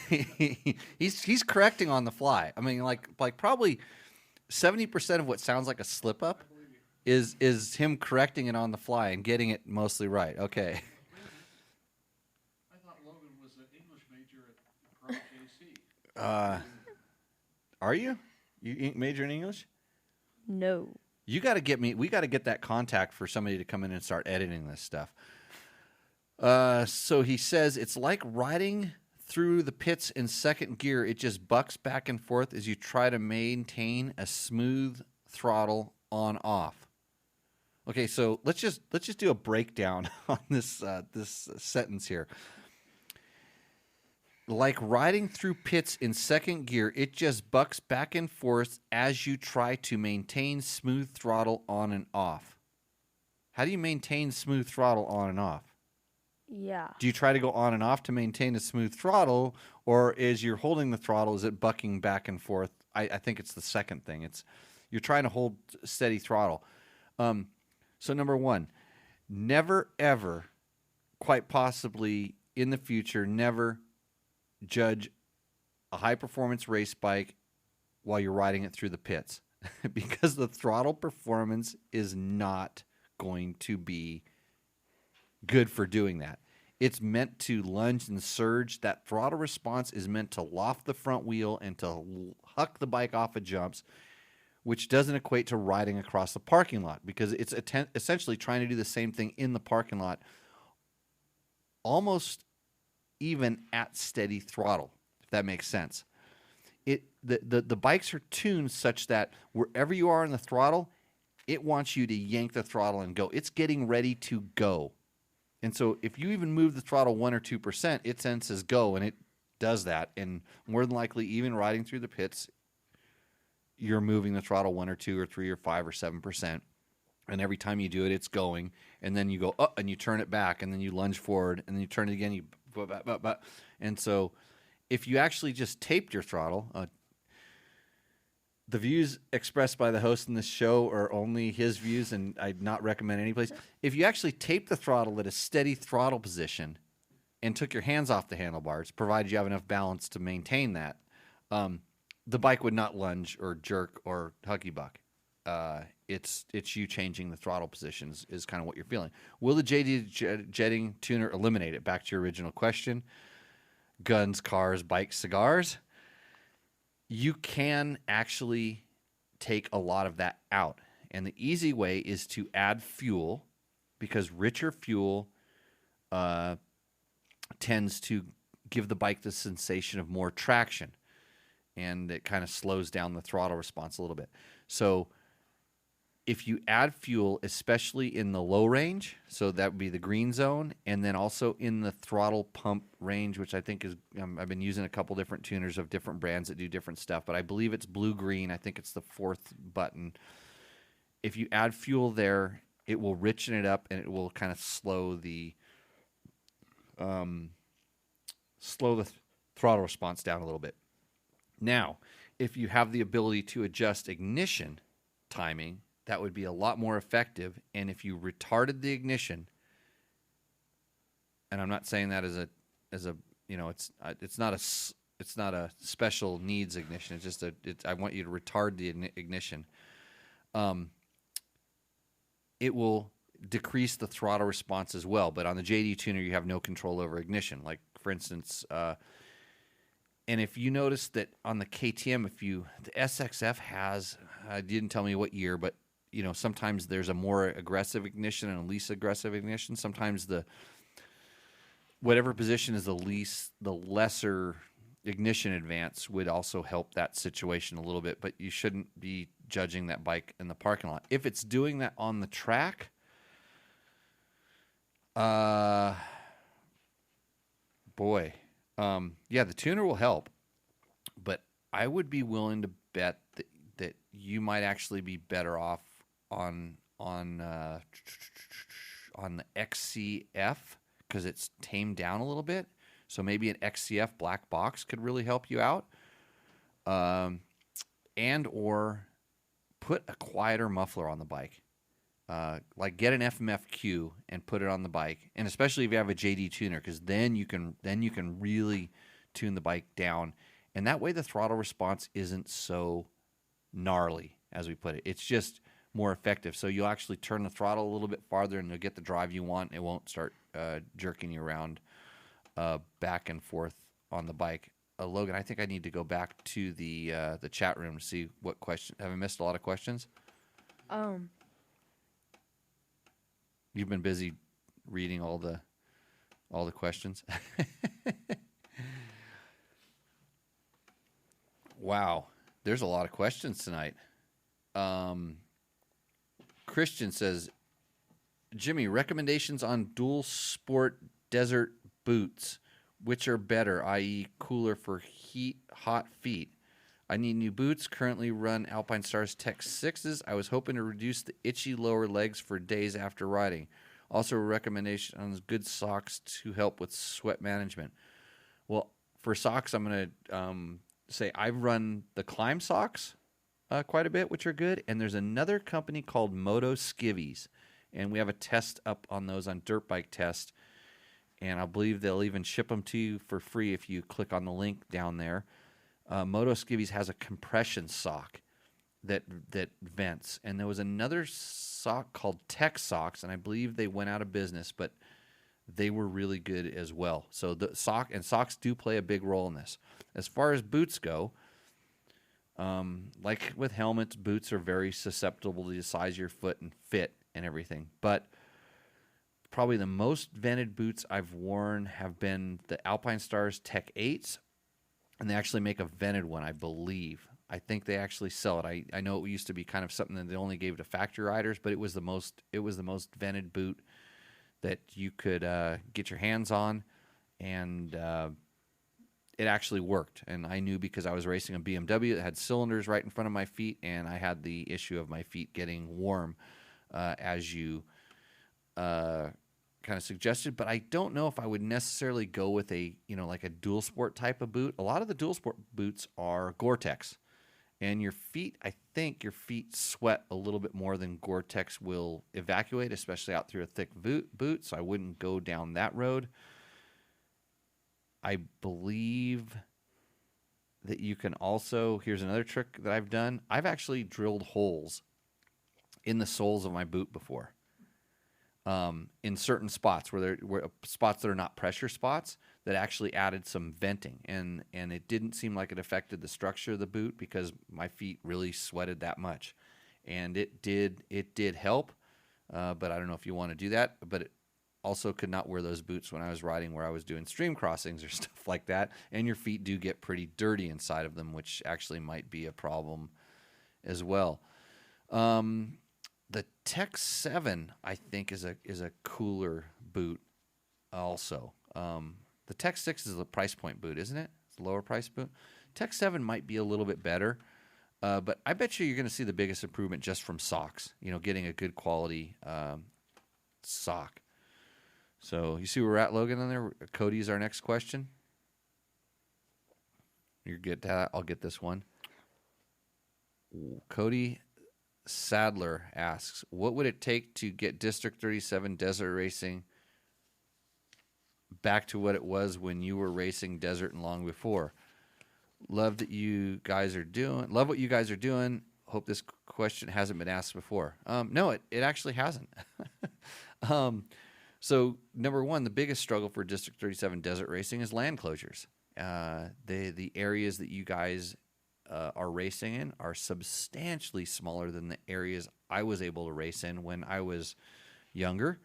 C: he's correcting on the fly. I mean, like probably 70% of what sounds like a slip up is him correcting it on the fly and getting it mostly right. Okay.
E: I thought Logan was an English major at Pro JC.
C: Are you? You major in English?
D: No.
C: We got to get that contact for somebody to come in and start editing this stuff. So he says it's like riding through the pits in second gear. It just bucks back and forth as you try to maintain a smooth throttle on off. Okay, so let's just do a breakdown on this sentence here. Like riding through pits in second gear, it just bucks back and forth as you try to maintain smooth throttle on and off. How do you maintain smooth throttle on and off?
D: Yeah.
C: Do you try to go on and off to maintain a smooth throttle, or as you're holding the throttle, is it bucking back and forth? I think it's the second thing. You're trying to hold steady throttle. So number one, never ever, quite possibly in the future, never judge a high-performance race bike while you're riding it through the pits because the throttle performance is not going to be good for doing that. It's meant to lunge and surge. That throttle response is meant to loft the front wheel and to huck the bike off of jumps, which doesn't equate to riding across the parking lot because it's essentially trying to do the same thing in the parking lot almost even at steady throttle, if that makes sense. The bikes are tuned such that wherever you are in the throttle, it wants you to yank the throttle and go. It's getting ready to go. And so if you even move the throttle 1 or 2%, it senses go, and it does that. And more than likely, even riding through the pits, you're moving the throttle 1 or 2 or 3 or 5 or 7%. And every time you do it, it's going. And then you go up and you turn it back, and then you lunge forward, and then you turn it again, and so if you actually just taped your throttle, the views expressed by the host in this show are only his views, and I'd not recommend any place. If you actually taped the throttle at a steady throttle position and took your hands off the handlebars, provided you have enough balance to maintain that, the bike would not lunge or jerk or huggy buck. It's you changing the throttle positions is kind of what you're feeling. Will the JD jetting tuner eliminate it? Back to your original question. Guns, cars, bikes, cigars. You can actually take a lot of that out. And the easy way is to add fuel because richer fuel tends to give the bike the sensation of more traction. And it kind of slows down the throttle response a little bit. So if you add fuel, especially in the low range, so that would be the green zone, and then also in the throttle pump range, which I think is, I've been using a couple different tuners of different brands that do different stuff, but I believe it's blue-green. I think it's the 4th button. If you add fuel there, it will richen it up, and it will kind of slow the throttle response down a little bit. Now, if you have the ability to adjust ignition timing, that would be a lot more effective. And if you retarded the ignition, and I'm not saying that as a it's not a special needs ignition. It's just I want you to retard the ignition. It will decrease the throttle response as well. But on the JD tuner, you have no control over ignition. Like for instance, and if you notice that on the KTM, the SXF has, didn't tell me what year, but sometimes there's a more aggressive ignition and a least aggressive ignition. Sometimes whatever position is the lesser ignition advance would also help that situation a little bit, but you shouldn't be judging that bike in the parking lot. If it's doing that on the track, the tuner will help, but I would be willing to bet that you might actually be better off on the XCF because it's tamed down a little bit. So maybe an XCF black box could really help you out, and or put a quieter muffler on the bike. Like get an FMFQ and put it on the bike, and especially if you have a JD tuner, because then you can really tune the bike down, and that way the throttle response isn't so gnarly, as we put it. It's just more effective. So you'll actually turn the throttle a little bit farther, and you'll get the drive you want. It won't start jerking you around back and forth on the bike. Logan, I think I need to go back to the chat room to see what question. Have I missed a lot of questions? You've been busy reading all the questions. Wow, there's a lot of questions tonight. Christian says, Jimmy, recommendations on dual sport desert boots. Which are better, i.e. cooler for hot feet? I need new boots. Currently run Alpine Stars Tech 6s. I was hoping to reduce the itchy lower legs for days after riding. Also a recommendation on good socks to help with sweat management. Well, for socks, I'm going to say I've run the Climb socks quite a bit, which are good. And there's another company called Moto skivvies. And we have a test up on those on Dirt Bike Test. And I believe they'll even ship them to you for free if you click on the link down there. Moto Skivvies has a compression sock that vents. And there was another sock called Tech Socks, and I believe they went out of business, but they were really good as well. So the socks do play a big role in this. As far as boots go, like with helmets, boots are very susceptible to the size of your foot and fit and everything. But probably the most vented boots I've worn have been the Alpine Stars Tech 8s, and they actually make a vented one, I believe. I think they actually sell it. I know it used to be kind of something that they only gave to factory riders, but it was the most vented boot that you could get your hands on, and it actually worked. And I knew because I was racing a BMW that had cylinders right in front of my feet, and I had the issue of my feet getting warm as you kind of suggested, but I don't know if I would necessarily go with a, like a dual sport type of boot. A lot of the dual sport boots are Gore-Tex, and your feet, I think your feet sweat a little bit more than Gore-Tex will evacuate, especially out through a thick boot, so I wouldn't go down that road. I believe that you can also, here's another trick that I've done. I've actually drilled holes in the soles of my boot before. In certain spots where spots that are not pressure spots, that actually added some venting, and it didn't seem like it affected the structure of the boot because my feet really sweated that much, and it did help, but I don't know if you want to do that. But it also could not wear those boots when I was riding where I was doing stream crossings or stuff like that, and your feet do get pretty dirty inside of them, which actually might be a problem as well. The Tech 7, I think, is a cooler boot also. The Tech 6 is a price point boot, isn't it? It's a lower price boot. Tech 7 might be a little bit better, but I bet you're going to see the biggest improvement just from socks, getting a good quality sock. So you see where we're at, Logan, on there? Cody's our next question. You're good to that. I'll get this one. Cody Sadler asks, what would it take to get District 37 desert racing back to what it was when you were racing desert and long before? Love what you guys are doing. Hope this question hasn't been asked before. No, it actually hasn't. So number one, the biggest struggle for District 37 desert racing is land closures. The areas that you guys are racing in are substantially smaller than the areas I was able to race in when I was younger.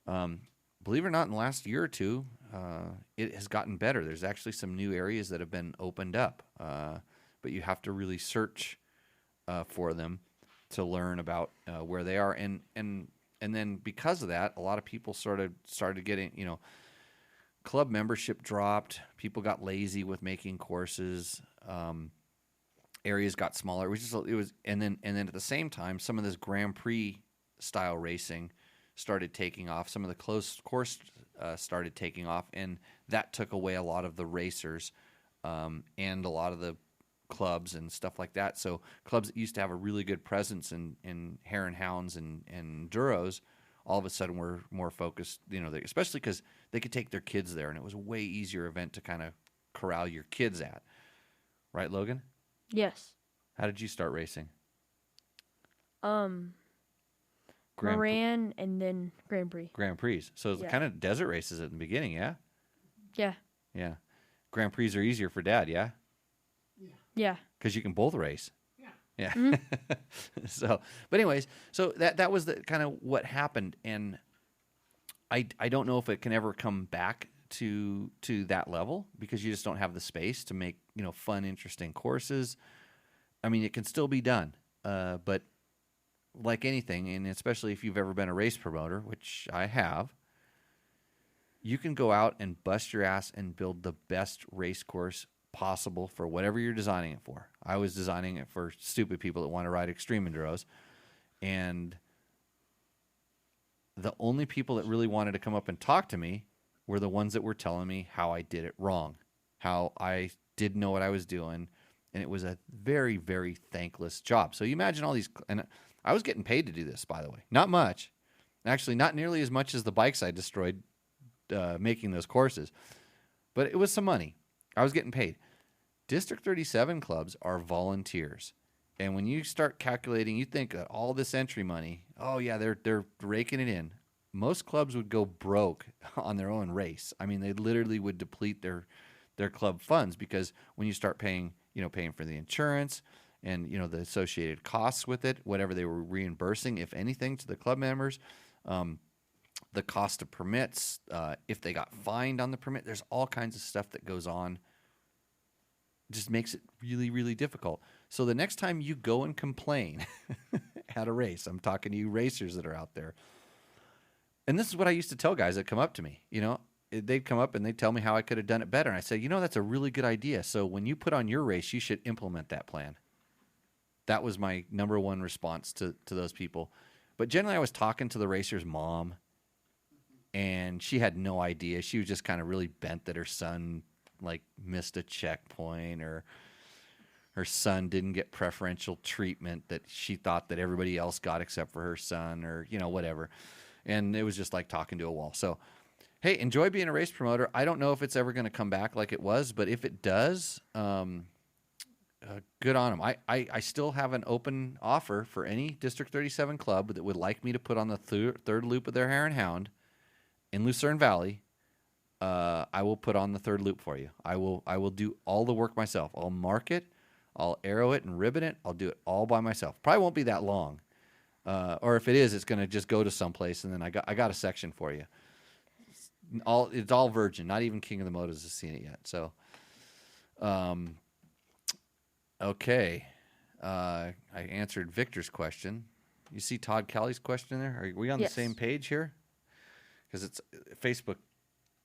C: Believe it or not, in the last year or two, it has gotten better. There's actually some new areas that have been opened up, but you have to really search for them to learn about where they are. And then because of that, a lot of people started getting, club membership dropped. People got lazy with making courses. areas got smaller. And then at the same time, some of this Grand Prix style racing started taking off. Some of the closed course started taking off, and that took away a lot of the racers and a lot of the clubs and stuff like that. So clubs that used to have a really good presence in hare and hounds and enduros, all of a sudden were more focused, especially because they could take their kids there, and it was a way easier event to kind of corral your kids at. Right, Logan?
D: Yes.
C: How did you start racing?
D: Moran and then Grand Prix.
C: Grand Prix. So it's kind of desert races at the beginning, yeah?
D: Yeah.
C: Yeah. Grand Prix are easier for Dad, yeah?
D: Yeah.
C: Because you can both race. Yeah.
D: Mm-hmm.
C: But anyways, so that was the kind of what happened, and I don't know if it can ever come back to that level because you just don't have the space to make fun, interesting courses. I mean, it can still be done, but like anything, and especially if you've ever been a race promoter, which I have, you can go out and bust your ass and build the best race course possible for whatever you're designing it for. I was designing it for stupid people that want to ride extreme enduros, and the only people that really wanted to come up and talk to me were the ones that were telling me how I did it wrong, how I didn't know what I was doing, and it was a very, very thankless job. So you imagine all these, and I was getting paid to do this, by the way. Not much. Actually, not nearly as much as the bikes I destroyed making those courses, but it was some money. I was getting paid. District 37 clubs are volunteers. And when you start calculating, you think that all this entry money, oh yeah, they're raking it in. Most clubs would go broke on their own race. I mean, they literally would deplete their club funds because when you start paying for the insurance and the associated costs with it, whatever they were reimbursing, if anything, to the club members, the cost of permits, if they got fined on the permit, there's all kinds of stuff that goes on. Just makes it really, really difficult. So the next time you go and complain at a race, I'm talking to you racers that are out there, and this is what I used to tell guys that come up to me. They'd come up and they'd tell me how I could have done it better, and I said, that's a really good idea. So when you put on your race, you should implement that plan. That was my number one response to those people. But generally, I was talking to the racer's mom, and she had no idea. She was just kind of really bent that her son missed a checkpoint, or her son didn't get preferential treatment that she thought that everybody else got except for her son, or whatever. And it was just like talking to a wall. So hey, enjoy being a race promoter. I don't know if it's ever going to come back like it was, but if it does, good on them. I still have an open offer for any District 37 club that would like me to put on the third loop of their hare and hound in Lucerne Valley. I will put on the third loop for you. I will do all the work myself. I'll mark it, I'll arrow it and ribbon it. I'll do it all by myself. Probably won't be that long. Or if it is, it's going to just go to someplace, and then I got a section for you. It's all virgin. Not even King of the Motos has seen it yet. So, okay. I answered Victor's question. You see Todd Kelly's question there? Are we on the same page here? Because it's Facebook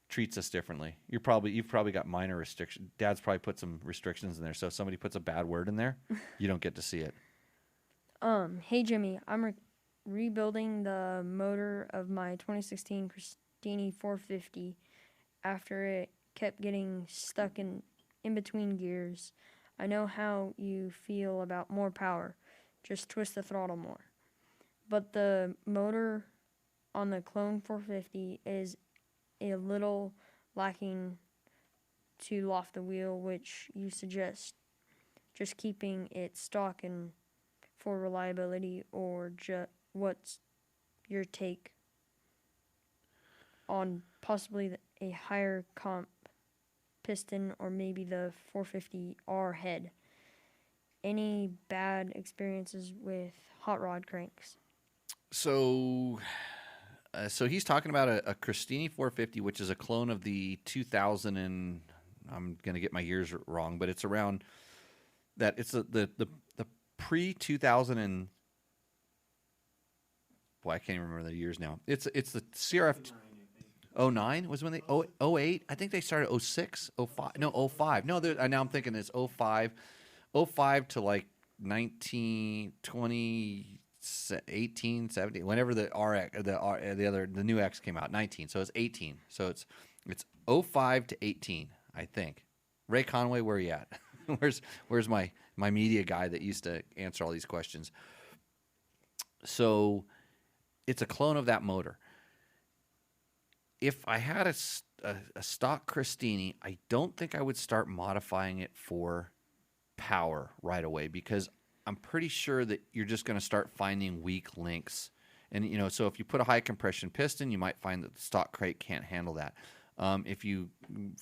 C: treats us differently. You've probably got minor restrictions. Dad's probably put some restrictions in there. So if somebody puts a bad word in there, you don't get to see it.
D: Hey Jimmy, I'm rebuilding the motor of my 2016 Christini 450 after it kept getting stuck in between gears. I know how you feel about more power. Just twist the throttle more. But the motor on the clone 450 is a little lacking to loft the wheel, which you suggest just keeping it stock and for reliability, or what's your take on possibly a higher comp piston or maybe the 450R head? Any bad experiences with hot rod cranks?
C: So he's talking about a Christini 450, which is a clone of the 2000 and I'm going to get my years wrong, but it's around that. It's the pre-2000 and boy, I can't even remember the years now. It's the CRF 09 was when they 08. I think they started 06, 05. No, 05. No, now I'm thinking it's 05. 05 to like 19, 20, 18, 17, whenever the new X came out, 19. So it's 18. So it's 05 to 18, I think. Ray Conway, where are you at? where's my media guy that used to answer all these questions? So it's a clone of that motor. If I had a stock Christini, I don't think I would start modifying it for power right away, because I'm pretty sure that you're just going to start finding weak links. And, so if you put a high compression piston, you might find that the stock crate can't handle that. If you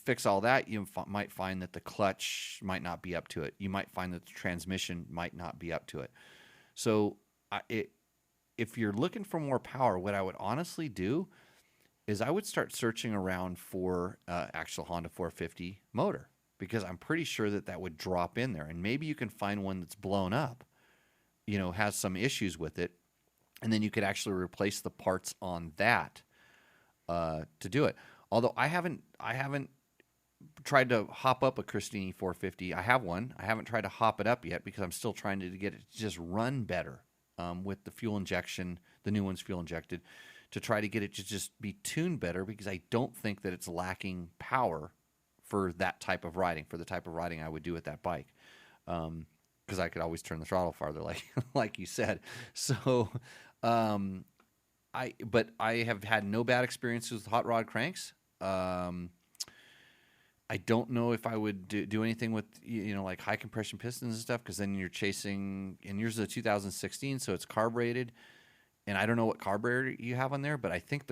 C: fix all that, you might find that the clutch might not be up to it. You might find that the transmission might not be up to it. So if you're looking for more power, what I would honestly do is I would start searching around for actual Honda 450 motor, because I'm pretty sure that would drop in there. And maybe you can find one that's blown up, has some issues with it, and then you could actually replace the parts on that to do it. Although I haven't tried to hop up a Christini 450. I have one. I haven't tried to hop it up yet because I'm still trying to get it to just run better with the fuel injection, the new one's fuel injected, to try to get it to just be tuned better, because I don't think that it's lacking power for that type of riding, for the type of riding I would do with that bike. Because I could always turn the throttle farther, like you said. So, I have had no bad experiences with hot rod cranks. I don't know if I would do anything with like high compression pistons and stuff, because then you're chasing. And yours is a 2016, so it's carbureted. And I don't know what carburetor you have on there, but I think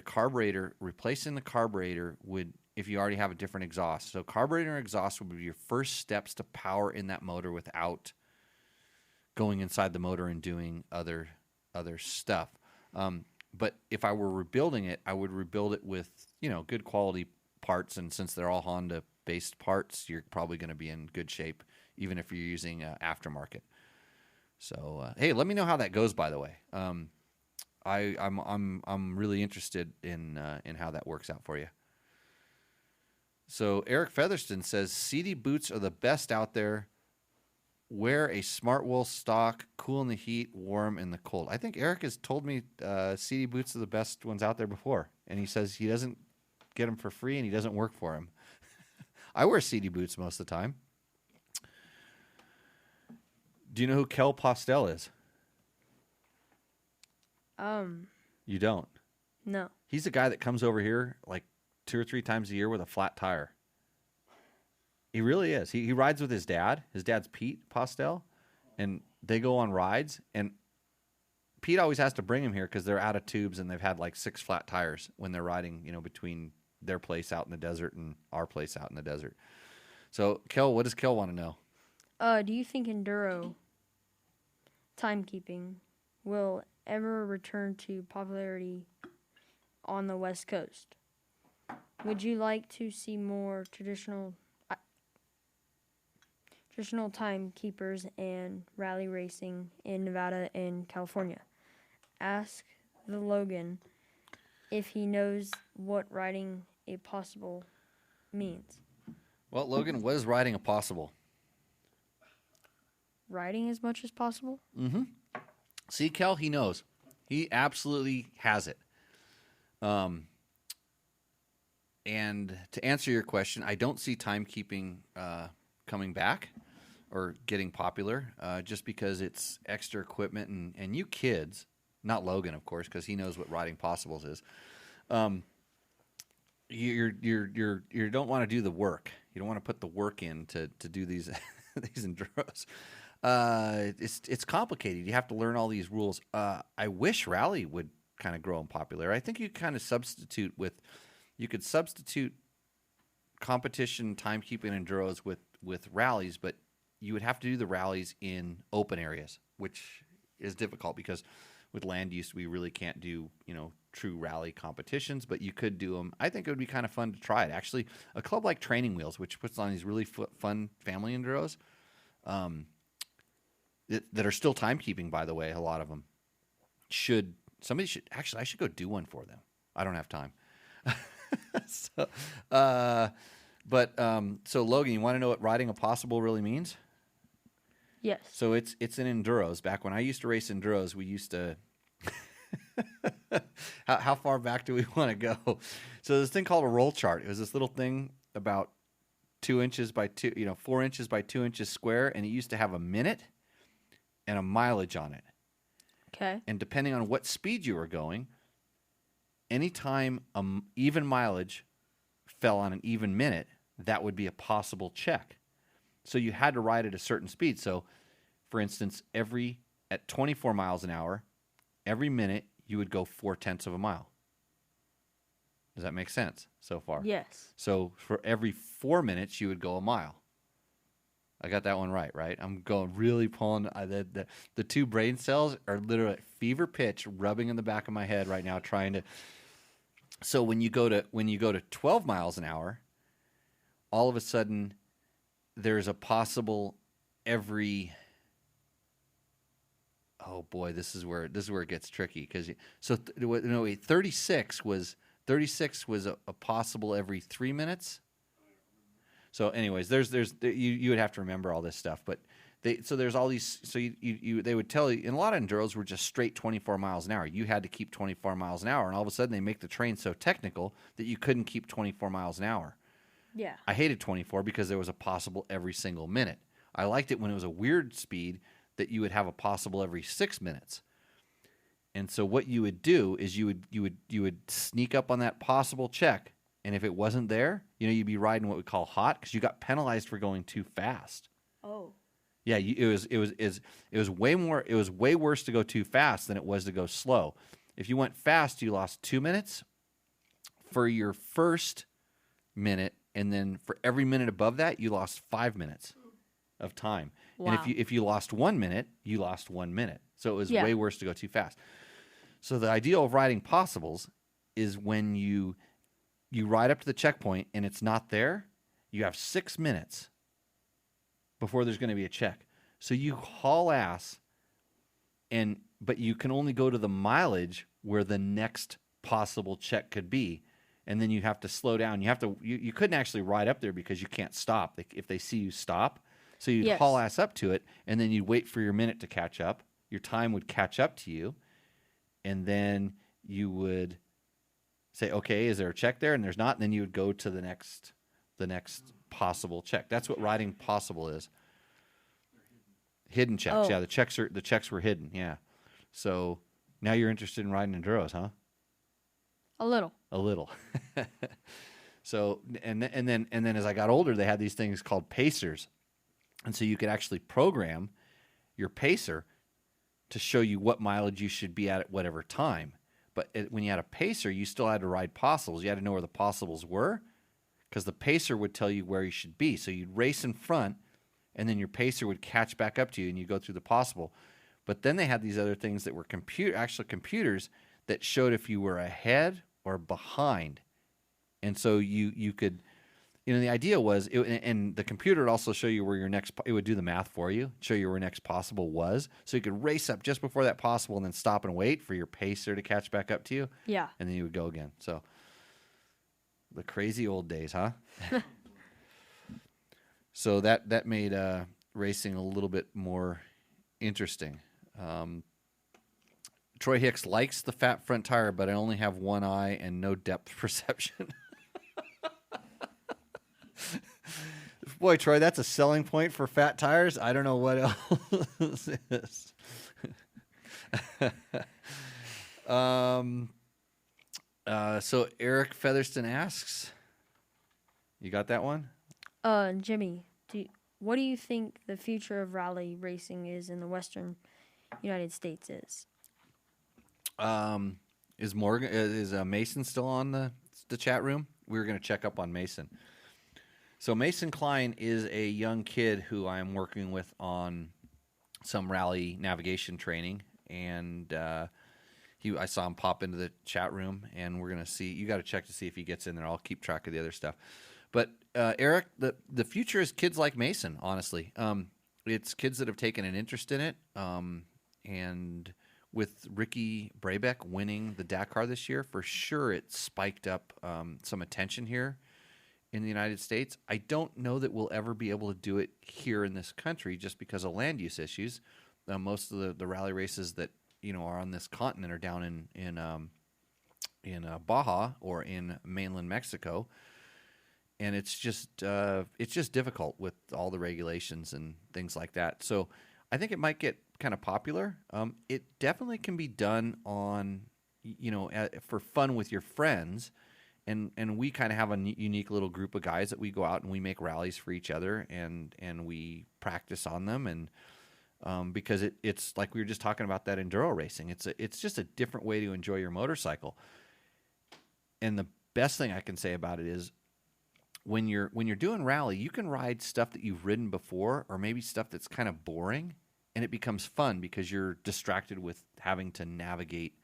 C: replacing the carburetor would, if you already have a different exhaust. So carburetor and exhaust would be your first steps to power in that motor without going inside the motor and doing other stuff. But if I were rebuilding it, I would rebuild it with, good quality parts. And since they're all Honda-based parts, you're probably going to be in good shape, even if you're using aftermarket. So, hey, let me know how that goes, by the way. I'm really interested in how that works out for you. So Eric Featherston says CD boots are the best out there. Wear a smart wool stock, cool in the heat, warm in the cold. I think Eric has told me CD boots are the best ones out there before, and he says he doesn't get them for free and he doesn't work for him. I wear CD boots most of the time. Do you know who Kel Postel is? You don't?
D: No.
C: He's the guy that comes over here like 2 or 3 times a year with a flat tire. He really is. He rides with his dad. His dad's Pete Postel, and they go on rides. And Pete always has to bring him here because they're out of tubes and they've had like 6 flat tires when they're riding, between their place out in the desert and our place out in the desert. So, Kel, what does Kel want to know?
D: Do you think enduro timekeeping will ever return to popularity on the West Coast? Would you like to see more traditional timekeepers and rally racing in Nevada and California? Ask the Logan if he knows what riding a possible means.
C: Well, Logan, what is riding a possible?
D: Riding as much as possible?
C: Mm-hmm. See, Kel, he knows. He absolutely has it. And to answer your question, I don't see timekeeping coming back or getting popular just because it's extra equipment. And you kids, not Logan, of course, because he knows what riding possibles is. You don't want to do the work. You don't want to put the work in to do these these enduros. It's complicated. You have to learn all these rules. I wish rally would kind of grow in popular. I think you kind of substitute competition timekeeping enduros with rallies, but you would have to do the rallies in open areas, which is difficult because with land use we really can't do true rally competitions, but you could do them. I think it would be kind of fun to try it. Actually, a club like Training Wheels, which puts on these really fun family enduros, that are still timekeeping, by the way, a lot of them I should go do one for them. I don't have time. So Logan, you want to know what riding a possible really means?
D: Yes.
C: So it's an enduros. Back when I used to race enduros, we used to. How far back do we want to go? So this thing called a roll chart. It was this little thing about 2 inches by 4 inches by 2 inches square, and it used to have a minute and a mileage on it.
D: Okay.
C: And depending on what speed you were going, anytime even mileage fell on an even minute, that would be a possible check. So you had to ride at a certain speed. So, for instance, at 24 miles an hour, every minute you would go 0.4 of a mile. Does that make sense so far?
D: Yes.
C: So for every 4 minutes, you would go a mile. I got that one right? I'm going really pulling. The two brain cells are literally at fever pitch, rubbing in the back of my head right now, trying to. So when you go to 12 miles an hour, all of a sudden, there's a possible every. Oh boy, this is where it gets tricky because 36 was a possible every 3 minutes. So, anyways, you would have to remember all this stuff, but there's all these. So they would tell you, and a lot of enduros were just straight 24 miles an hour. You had to keep 24 miles an hour, and all of a sudden they make the train so technical that you couldn't keep 24 miles an hour.
D: Yeah.
C: I hated 24 because there was a possible every single minute. I liked it when it was a weird speed that you would have a possible every 6 minutes. And so what you would do is you would sneak up on that possible check, and if it wasn't there, you'd be riding what we call hot because you got penalized for going too fast.
D: Oh.
C: Yeah, it was way worse to go too fast than it was to go slow. If you went fast, you lost 2 minutes for your first minute, and then for every minute above that, you lost 5 minutes of time.
D: Wow.
C: And if you lost 1 minute, you lost 1 minute. So it was way worse to go too fast. So the ideal of riding possibles is when you ride up to the checkpoint and it's not there, you have 6 minutes before there's going to be a check. So you haul ass, but you can only go to the mileage where the next possible check could be. And then you have to slow down. You couldn't actually ride up there because you can't stop if they see you stop. So you'd haul ass up to it, and then you'd wait for your minute to catch up. Your time would catch up to you, and then you would say, "Okay, is there a check there?" And there's not. And then you would go to the next possible check. That's what riding possible is. Hidden checks.
D: Oh.
C: Yeah, the checks were hidden. Yeah. So now you're interested in riding enduros, huh?
D: A little.
C: A little. So and then as I got older, they had these things called pacers. And so you could actually program your pacer to show you what mileage you should be at whatever time. But when you had a pacer, you still had to ride possibles. You had to know where the possibles were because the pacer would tell you where you should be. So you'd race in front, and then your pacer would catch back up to you, and you go through the possible. But then they had these other things that were actual computers that showed if you were ahead or behind. And so you could... the idea was, and the computer would also show you where it would do the math for you, show you where next possible was. So you could race up just before that possible and then stop and wait for your pacer to catch back up to you.
D: Yeah.
C: And then you would go again. So the crazy old days, huh? So that made racing a little bit more interesting. Troy Hicks likes the fat front tire, but I only have one eye and no depth perception. Boy, Troy, that's a selling point for fat tires. I don't know what else is. So Eric Featherston asks, you got that one?
D: Jimmy, what do you think the future of rally racing is in the Western United States is?
C: Is Mason still on the chat room? We were going to check up on Mason. So Mason Klein is a young kid who I'm working with on some rally navigation training, and I saw him pop into the chat room, and we're gonna see. You got to check to see if he gets in there. I'll keep track of the other stuff. But Eric, the future is kids like Mason. Honestly, it's kids that have taken an interest in it, and with Ricky Brabeck winning the Dakar this year, for sure it spiked up some attention here in the United States. I don't know that we'll ever be able to do it here in this country just because of land use issues. Most of the rally races that are on this continent are down in Baja or in mainland Mexico, and it's just difficult with all the regulations and things like that. So I think it might get kind of popular. It definitely can be done on for fun with your friends. And we kind of have a unique little group of guys that we go out and we make rallies for each other and we practice on them. And because it's like we were just talking about that enduro racing. It's just a different way to enjoy your motorcycle. And the best thing I can say about it is when you're doing rally, you can ride stuff that you've ridden before or maybe stuff that's kind of boring, and it becomes fun because you're distracted with having to navigate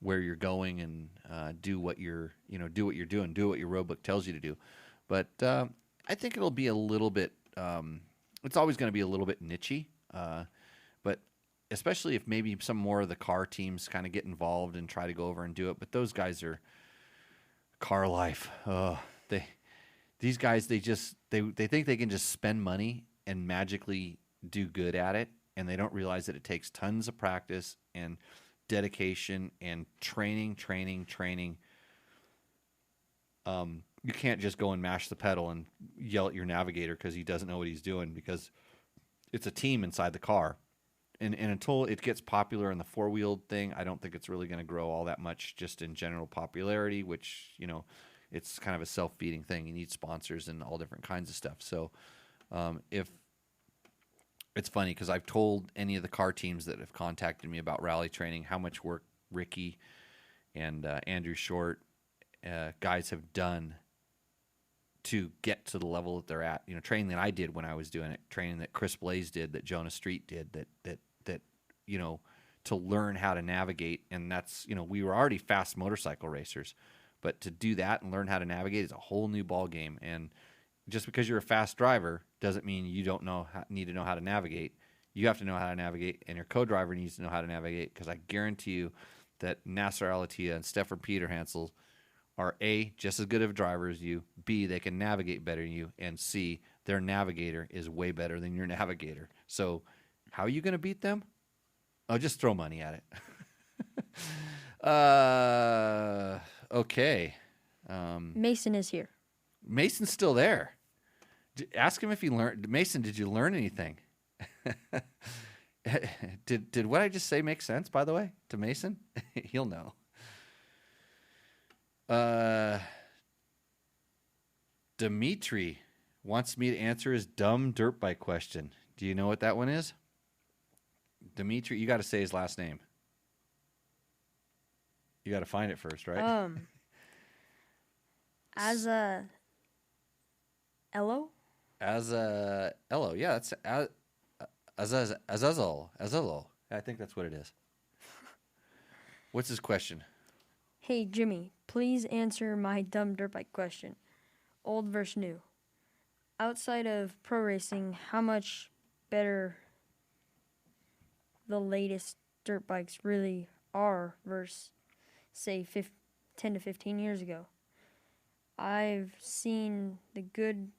C: where you're going and do what you're doing, do what your roadbook tells you to do. But I think it'll be a little bit. It's always going to be a little bit nichey, but especially if maybe some more of the car teams kind of get involved and try to go over and do it. But those guys are car life. These guys they think they can just spend money and magically do good at it, and they don't realize that it takes tons of practice and dedication and training. You can't just go and mash the pedal and yell at your navigator because he doesn't know what he's doing, because it's a team inside the car. And until it gets popular in the four-wheeled thing, I don't think it's really going to grow all that much just in general popularity, which, it's kind of a self-feeding thing. You need sponsors and all different kinds of stuff. So if it's funny because I've told any of the car teams that have contacted me about rally training how much work Ricky and Andrew Short guys have done to get to the level that they're at. Training that I did when I was doing it, training that Chris Blaze did, that Jonah Street did, that to learn how to navigate. And that's, we were already fast motorcycle racers, but to do that and learn how to navigate is a whole new ball game. And just because you're a fast driver doesn't mean you don't need to know how to navigate. You have to know how to navigate, and your co-driver needs to know how to navigate, because I guarantee you that Nasser Al-Attiyah and Stefan Peter Hansel are A, just as good of a driver as you, B, they can navigate better than you, and C, their navigator is way better than your navigator. So how are you going to beat them? Oh, just throw money at it. Okay.
D: Mason is here.
C: Mason's still there. Ask him if he learned. Mason, did you learn anything? Did what I just say make sense, by the way, to Mason? He'll know. Dimitri wants me to answer his dumb dirt bike question. Do you know what that one is? Dimitri, you got to say his last name. You got to find it first, right?
D: As a Ello?
C: As a Ello, yeah, that's Azazolo. I think that's what it is. What's his question?
D: Hey, Jimmy, please answer my dumb dirt bike question. Old versus new. Outside of pro racing, how much better the latest dirt bikes really are versus, say, 10 to 15 years ago? I've seen the good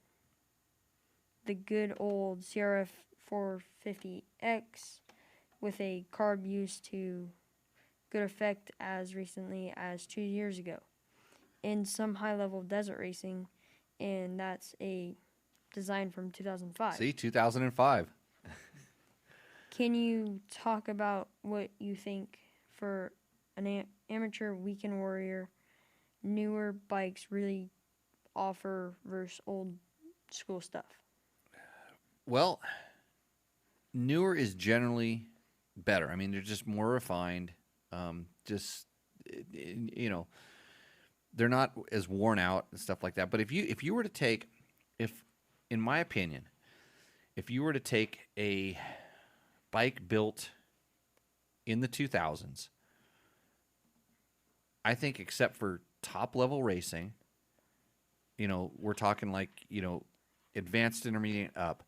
D: old CRF 450X with a carb use to good effect as recently as 2 years ago in some high-level desert racing, and that's a design from 2005.
C: See, 2005.
D: Can you talk about what you think for an amateur weekend warrior newer bikes really offer versus old school stuff?
C: Well, newer is generally better. I mean, they're just more refined. They're not as worn out and stuff like that. But if you were to take, in my opinion, if you were to take a bike built in the 2000s, I think except for top level racing, we're talking like, advanced intermediate up,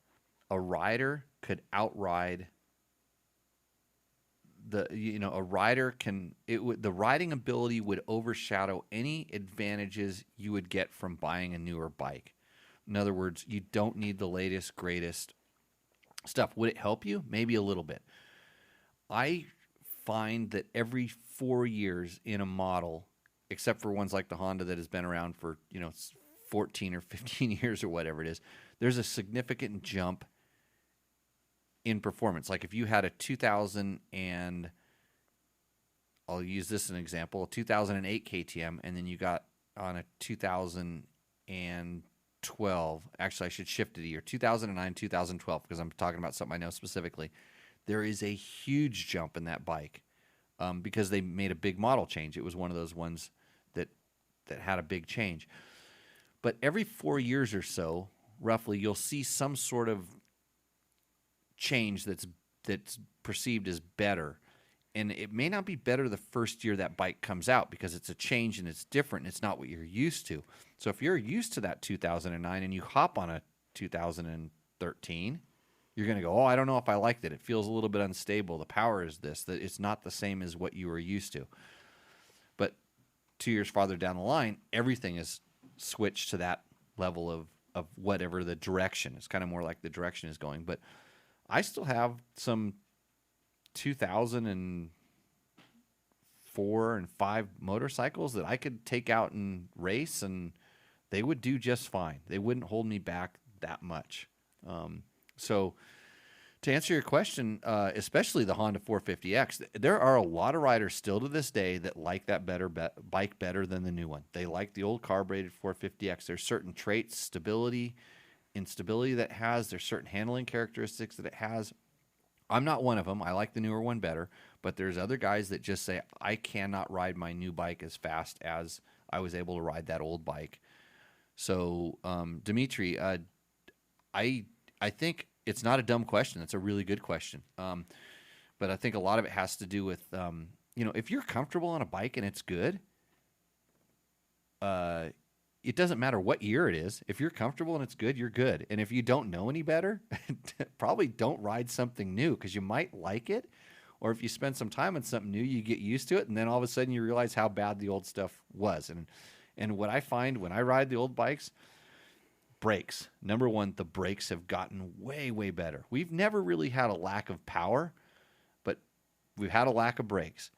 C: a rider could outride a rider the riding ability would overshadow any advantages you would get from buying a newer bike. In other words, you don't need the latest, greatest stuff. Would it help you? Maybe a little bit. I find that every 4 years in a model, except for ones like the Honda that has been around for 14 or 15 years or whatever it is, there's a significant jump in performance. Like if you had a 2000 and I'll use this as an example, a 2008 KTM, and then you got on a 2012. Actually, I should shift it a year. 2009, 2012, because I'm talking about something I know specifically. There is a huge jump in that bike because they made a big model change. It was one of those ones that had a big change. But every 4 years or so, roughly, you'll see some sort of change that's perceived as better. And it may not be better the first year that bike comes out because it's a change and it's different and it's not what you're used to. So if you're used to that 2009 and you hop on a 2013, you're going to go, oh, I don't know if I liked it. It feels a little bit unstable. The power is this. That it's not the same as what you were used to. But 2 years farther down the line, everything is switched to that level of whatever the direction. It's kind of more like the direction is going. But I still have some 2004 and 5 motorcycles that I could take out and race, and they would do just fine. They wouldn't hold me back that much. So to answer your question, especially the Honda 450X, there are a lot of riders still to this day that like that bike better than the new one. They like the old carbureted 450X. There's certain traits, stability, instability that it has. There's certain handling characteristics that it has. I'm not one of them. I like the newer one better, but there's other guys that just say, I cannot ride my new bike as fast as I was able to ride that old bike. So, Dimitri, I think it's not a dumb question. It's a really good question. But I think a lot of it has to do with, if you're comfortable on a bike and it's good, it doesn't matter what year it is. If you're comfortable and it's good, you're good. And if you don't know any better, probably don't ride something new because you might like it. Or if you spend some time on something new, you get used to it. And then all of a sudden you realize how bad the old stuff was. And what I find when I ride the old bikes, brakes. Number one, the brakes have gotten way, way better. We've never really had a lack of power, but we've had a lack of brakes.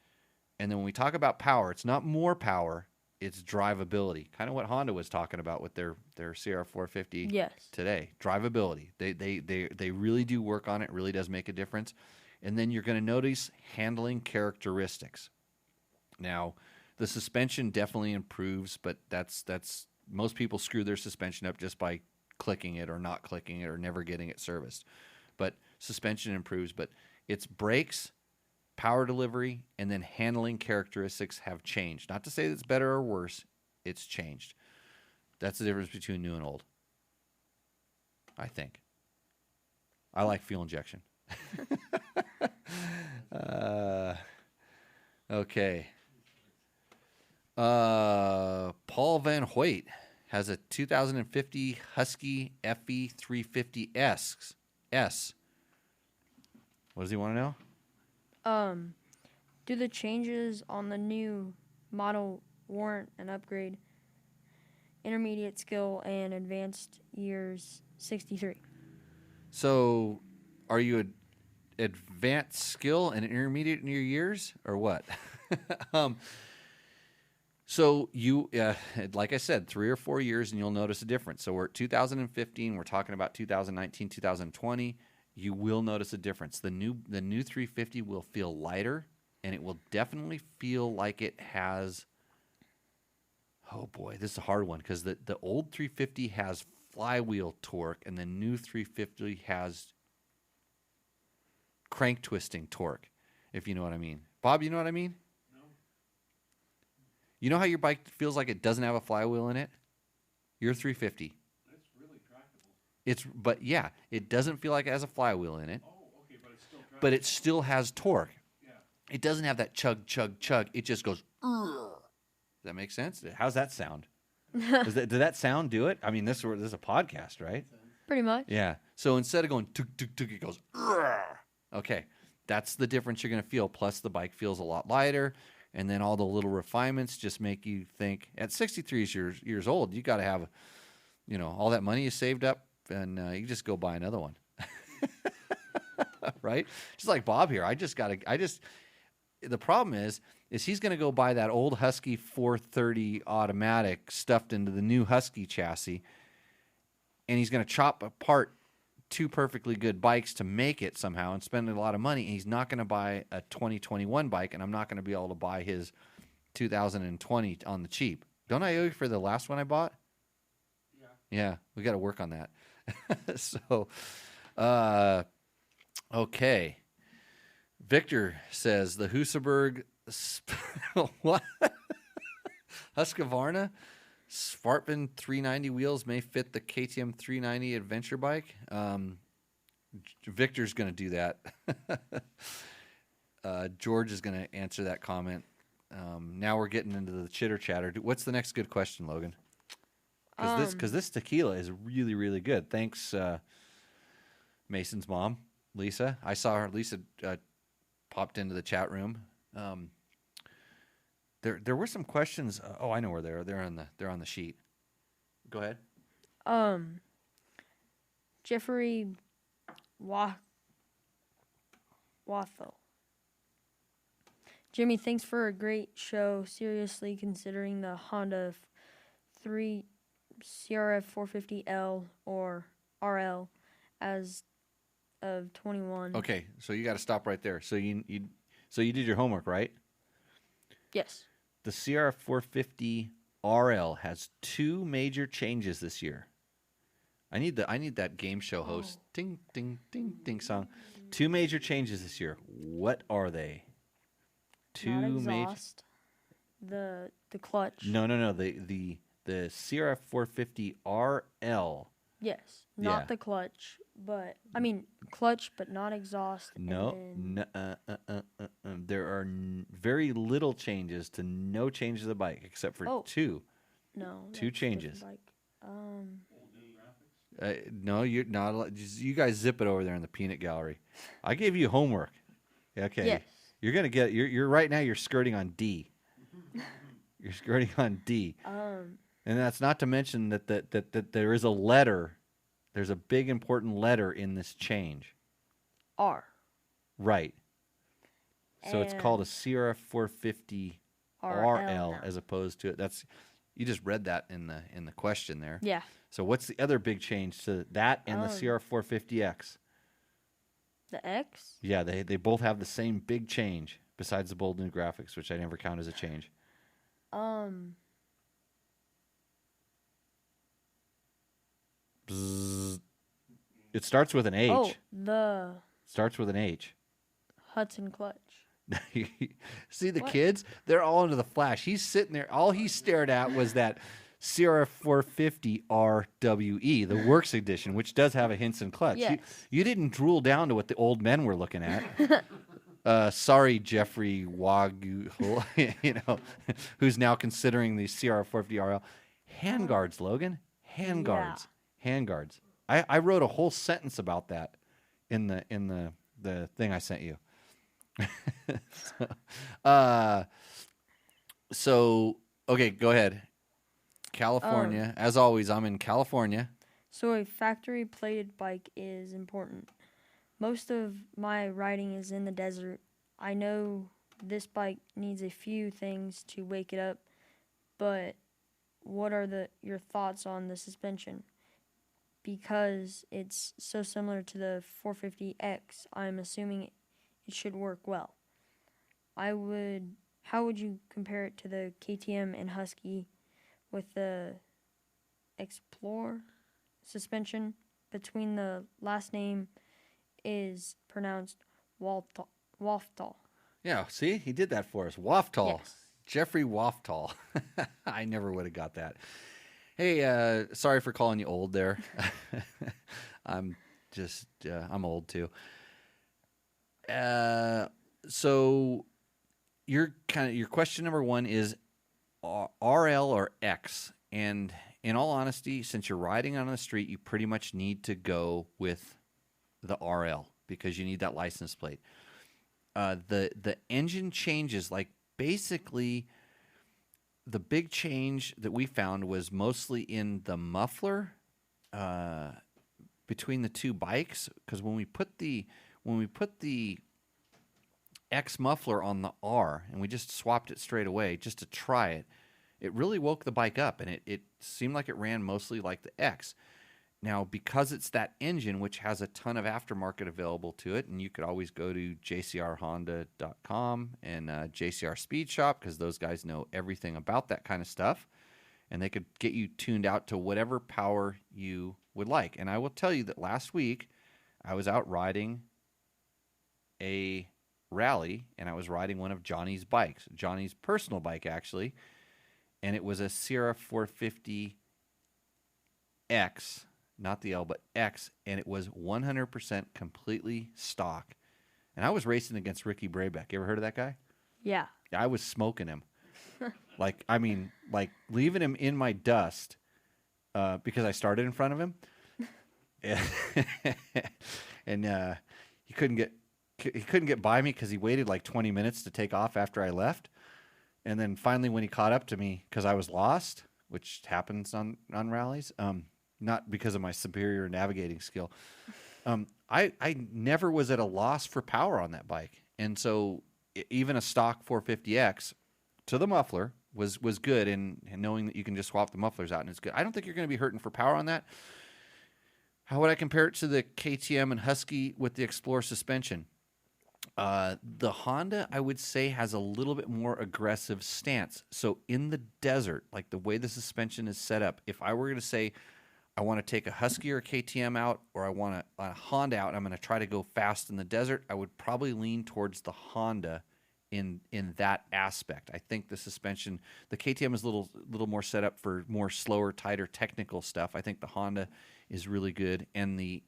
C: And then when we talk about power, it's not more power, it's drivability. Kind of what Honda was talking about with their CR450 today. Drivability. They really do work on it. It really does make a difference. And then you're going to notice handling characteristics. Now, the suspension definitely improves, but that's most people screw their suspension up just by clicking it or not clicking it or never getting it serviced. But suspension improves, but it's brakes, power delivery, and then handling characteristics have changed. Not to say that it's better or worse, it's changed. That's the difference between new and old, I think. I like fuel injection. Okay. Paul Van Hoyt has a 2050 Husky FE 350S. What does he want to know?
D: Do the changes on the new model warrant an upgrade? Intermediate skill and advanced years 63.
C: So, are you advanced skill and intermediate in your years, or what? So you, like I said, 3 or 4 years, and you'll notice a difference. So we're at 2015. We're talking about 2019, 2020. You will notice a difference. The new 350 will feel lighter, and it will definitely feel like it has. Oh boy, this is a hard one because the old 350 has flywheel torque, and the new 350 has crank twisting torque. If you know what I mean, Bob, you know what I mean? You know how your bike feels like it doesn't have a flywheel in it? Your 350.
E: That's really tractable.
C: It doesn't feel like it has a flywheel in it.
E: Oh, okay, but it's still tractable.
C: But it still has torque.
E: Yeah.
C: It doesn't have that chug, chug, chug. It just goes, Does that make sense? How's that sound? Did that sound do it? I mean, this is a podcast, right?
D: Pretty much.
C: Yeah. So instead of going tuk, tuk, tuk, it goes, okay. that's the difference you're going to feel. Plus, the bike feels a lot lighter, and then all the little refinements just make you think. At 63 years old, you got to have, all that money you saved up, and you just go buy another one, right? Just like Bob here. The problem is he's going to go buy that old Husky 430 automatic stuffed into the new Husky chassis, and he's going to chop apart 2 perfectly good bikes to make it somehow and spend a lot of money, and he's not going to buy a 2021 bike, and I'm not going to be able to buy his 2020 on the cheap. Don't I owe you for the last one I bought? Yeah, we got to work on that. So, okay. Victor says the Husaberg what? Husqvarna Spartman 390 wheels may fit the KTM 390 adventure bike. Victor's going to do that. George is going to answer that comment. Now we're getting into the chitter chatter. What's the next good question, Logan? Because this tequila is really, really good. Thanks, Mason's mom, Lisa. I saw her. Lisa popped into the chat room. There were some questions. I know where they are. They're on the sheet. Go ahead.
D: Jeffrey Wathel. Jimmy, thanks for a great show. Seriously, considering the Honda 3 CRF 450L or RL as of 21.
C: Okay, so you got to stop right there. So you did your homework, right?
D: Yes.
C: The CRF 450 RL has 2 major changes this year. I need that game show host ding ding ding ding song. 2 major changes this year. What are they? 2
D: Not exhaust. The clutch.
C: No. The CRF 450 RL.
D: Yes, not the clutch, but clutch, but not exhaust.
C: No, there are very little changes to no changes of the bike except for 2.
D: No,
C: 2 changes.
D: Like,
C: no, you're not. You guys zip it over there in the peanut gallery. I gave you homework. Okay.
D: Yes.
C: You're gonna get. You're right now. You're skirting on D. You're skirting on D. And that's not to mention that there is a letter. There's a big important letter in this change.
D: R.
C: Right. So it's called a CRF 450 RL as opposed to it. That's you just read that in the question there.
D: Yeah.
C: So what's the other big change to that and the CRF 450X?
D: The X?
C: Yeah, they both have the same big change besides the bold new graphics, which I never count as a change. Bzzz. It starts with an H.
D: Oh, the
C: starts with an H.
D: Hudson clutch.
C: See the kids? They're all into the flash. He's sitting there. All he stared at was that CRF 450 RWE, the Works Edition, which does have a Hinson clutch.
D: Yes.
C: You didn't drool down to what the old men were looking at. Sorry, Jeffrey Wagyu, who's now considering the CRF 450 RL. Handguards, Logan. Handguards.
D: Yeah.
C: Handguards. I wrote a whole sentence about that in the thing I sent you. So okay, go ahead. California. As always, I'm in California.
D: So a factory plated bike is important. Most of my riding is in the desert. I know this bike needs a few things to wake it up, but what are your thoughts on the suspension? Because it's so similar to the 450X, I'm assuming it should work well. How would you compare it to the KTM and Husky with the Explore suspension? Between the last name is pronounced Waftal.
C: Yeah, see? He did that for us. Waftal.
D: Yes.
C: Jeffrey Waftal. I never would have got that. Hey, sorry for calling you old there. I'm old too. So your question number 1 is RL or X, and in all honesty, since you're riding on the street, you pretty much need to go with the RL because you need that license plate. The engine changes, like basically the big change that we found was mostly in the muffler between the two bikes, because when we put the X muffler on the R and we just swapped it straight away just to try it, it really woke the bike up, and it seemed like it ran mostly like the X. Now, because it's that engine, which has a ton of aftermarket available to it, and you could always go to jcrhonda.com and JCR Speed Shop, because those guys know everything about that kind of stuff, and they could get you tuned out to whatever power you would like. And I will tell you that last week I was out riding a rally, and I was riding one of Johnny's bikes, Johnny's personal bike, actually, and it was a Sierra 450X, not the L, but X, and it was 100% completely stock. And I was racing against Ricky Brabeck. You ever heard of that guy?
D: Yeah.
C: I was smoking him. like leaving him in my dust because I started in front of him. And he couldn't get by me because he waited like 20 minutes to take off after I left. And then finally, when he caught up to me, because I was lost, which happens on rallies, not because of my superior navigating skill, I never was at a loss for power on that bike. And so even a stock 450X to the muffler was good, and knowing that you can just swap the mufflers out and it's good. I don't think you're going to be hurting for power on that. How would I compare it to the KTM and Husky with the Explorer suspension? The Honda, I would say, has a little bit more aggressive stance. So in the desert, like the way the suspension is set up, if I were going to say I want to take a Husky or a KTM out, or I want a Honda out, and I'm going to try to go fast in the desert, I would probably lean towards the Honda in that aspect. I think the suspension, the KTM is a little more set up for more slower, tighter technical stuff. I think the Honda is really good, and the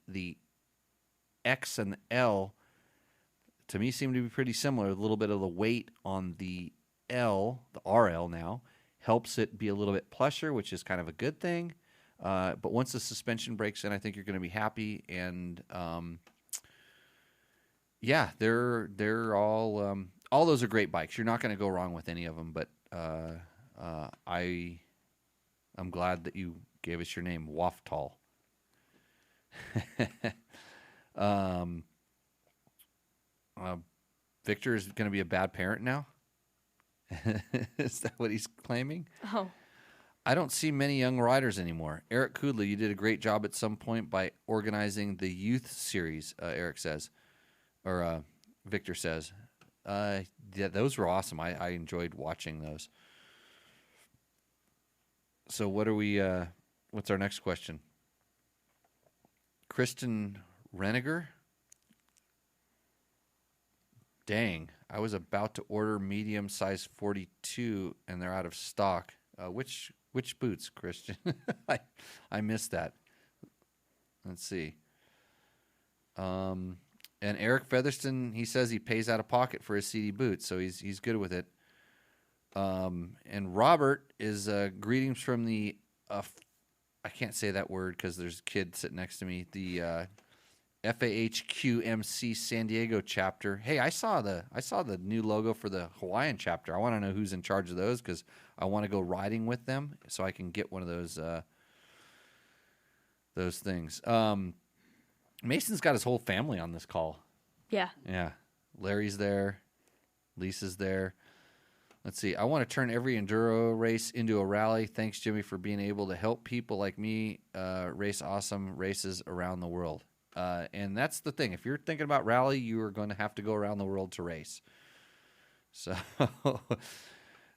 C: X and the L, to me, seem to be pretty similar. A little bit of the weight on the L, the RL now, helps it be a little bit plusher, which is kind of a good thing. But once the suspension breaks in, I think you're going to be happy. And yeah, they're all those are great bikes. You're not going to go wrong with any of them. But I'm glad that you gave us your name, Waftal. Victor is going to be a bad parent now? Is that what he's claiming?
D: Oh.
C: I don't see many young riders anymore. Eric Kudla, you did a great job at some point by organizing the youth series, Eric says. Or Victor says. Yeah, those were awesome. I enjoyed watching those. So what are we, what's our next question? Kristen Reniger? Dang, I was about to order medium size 42 and they're out of stock. Which boots, Christian? I missed that. Let's see. And Eric Featherston, he says he pays out of pocket for his CD boots, so he's good with it. And Robert is greetings from the I can't say that word because there's a kid sitting next to me. The FAHQMC San Diego chapter. Hey, I saw the new logo for the Hawaiian chapter. I want to know who's in charge of those because I want to go riding with them so I can get one of those things. Mason's got his whole family on this call.
D: Yeah.
C: Yeah. Larry's there. Lisa's there. Let's see. I want to turn every enduro race into a rally. Thanks, Jimmy, for being able to help people like me race awesome races around the world. And that's the thing. If you're thinking about rally, you are going to have to go around the world to race. So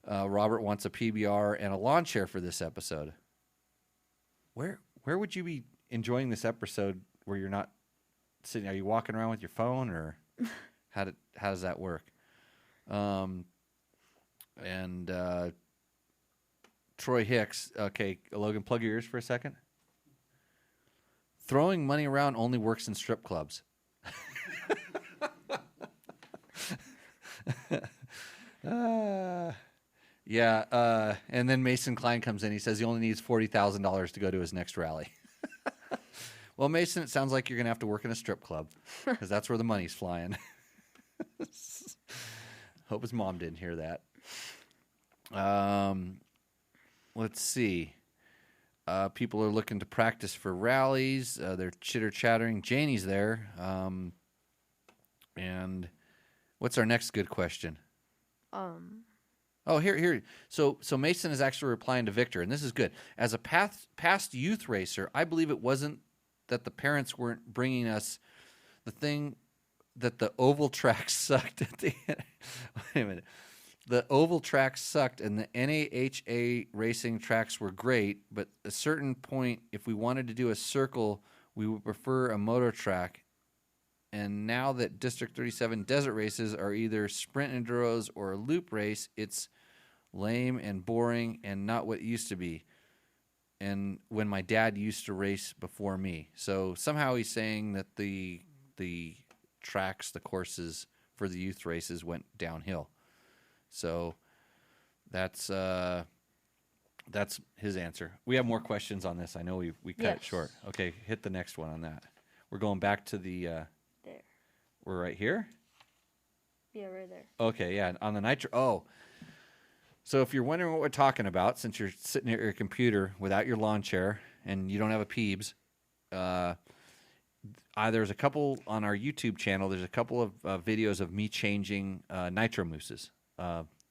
C: Robert wants a PBR and a lawn chair for this episode. Where would you be enjoying this episode where you're not sitting? Are you walking around with your phone, or how does that work? And Troy Hicks. Okay, Logan, plug your ears for a second. Throwing money around only works in strip clubs. Yeah, and then Mason Klein comes in. He says he only needs $40,000 to go to his next rally. Well, Mason, it sounds like you're going to have to work in a strip club because that's where the money's flying. Hope his mom didn't hear that. Let's see. People are looking to practice for rallies. They're chitter-chattering. Janie's there. And what's our next good question? Oh, here. So Mason is actually replying to Victor, and this is good. As a past youth racer, I believe it wasn't that the parents weren't bringing us the thing that the oval track sucked at the end. Wait a minute. The oval track sucked, and the NAHA racing tracks were great, but at a certain point, if we wanted to do a circle, we would prefer a moto track. And now that District 37 desert races are either sprint enduros or a loop race, it's lame and boring and not what it used to be. And when my dad used to race before me. So somehow he's saying that the tracks, the courses for the youth races went downhill. So that's his answer. We have more questions on this. I know we cut it short. Okay, hit the next one on that. We're going back to the
D: there.
C: We're right here?
D: Yeah, right there.
C: Okay, yeah, on the nitro. Oh. So if you're wondering what we're talking about, since you're sitting at your computer without your lawn chair and you don't have a Peebs, there's a couple on our YouTube channel. There's a couple of videos of me changing nitro mousses.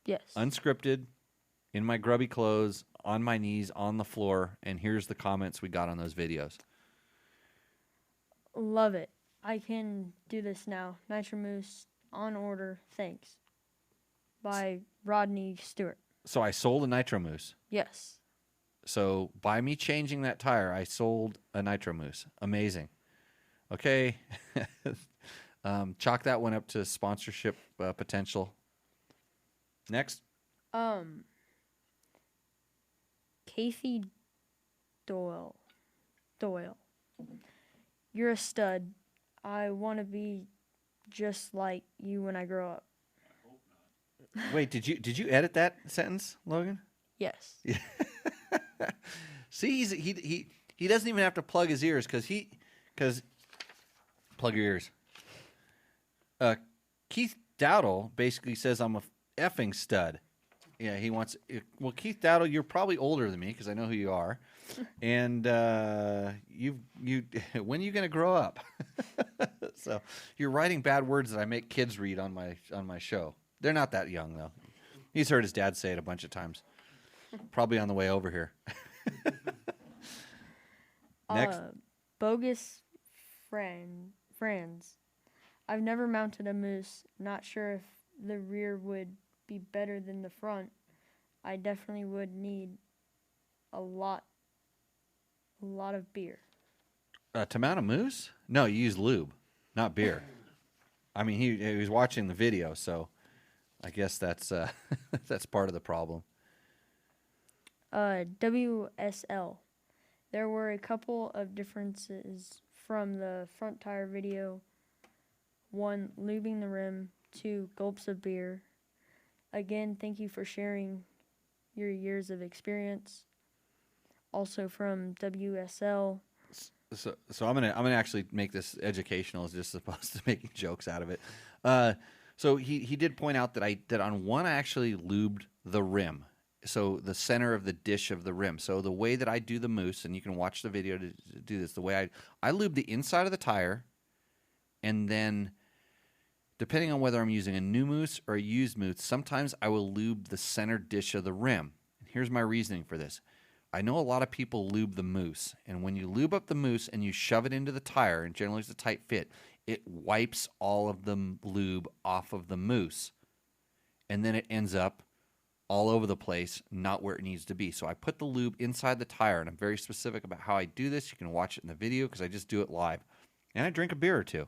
D: Yes.
C: Unscripted, in my grubby clothes, on my knees, on the floor, and here's the comments we got on those videos.
D: Love it. I can do this now. Nitro Mousse on order. Thanks. By Rodney Stewart.
C: So I sold a nitro mousse.
D: Yes.
C: So by me changing that tire, I sold a nitro mousse. Amazing. Okay. Chalk that one up to sponsorship potential. Next.
D: Kathy Doyle. You're a stud. I want to be just like you when I grow up.
C: Wait, did you edit that sentence, Logan?
D: Yes.
C: See, he doesn't even have to plug his ears because plug your ears. Keith Dowdle basically says I'm a effing stud. Yeah, he wants. Well, Keith Dowdle, you're probably older than me because I know who you are, and you when are you gonna grow up? So you're writing bad words that I make kids read on my show. They're not that young though. He's heard his dad say it a bunch of times. Probably on the way over here. Next.
D: Bogus friends. I've never mounted a mousse. Not sure if the rear would be better than the front. I definitely would need a lot of beer.
C: To mount a mousse? No, you use lube, not beer. I mean, he was watching the video, so I guess that's that's part of the problem.
D: WSL. There were a couple of differences from the front tire video. 1, lubing the rim. 2, gulps of beer. Again, thank you for sharing your years of experience. Also from WSL.
C: So I'm gonna actually make this educational as just opposed to making jokes out of it. So he did point out that on one I actually lubed the rim, so the center of the dish of the rim. So the way that I do the mousse, and you can watch the video to do this. The way I lube the inside of the tire, and then depending on whether I'm using a new mousse or a used mousse, sometimes I will lube the center dish of the rim. And here's my reasoning for this. I know a lot of people lube the mousse, and when you lube up the mousse and you shove it into the tire, and generally it's a tight fit, it wipes all of the lube off of the mousse, and then it ends up all over the place, not where it needs to be. So I put the lube inside the tire, and I'm very specific about how I do this. You can watch it in the video because I just do it live, and I drink a beer or two.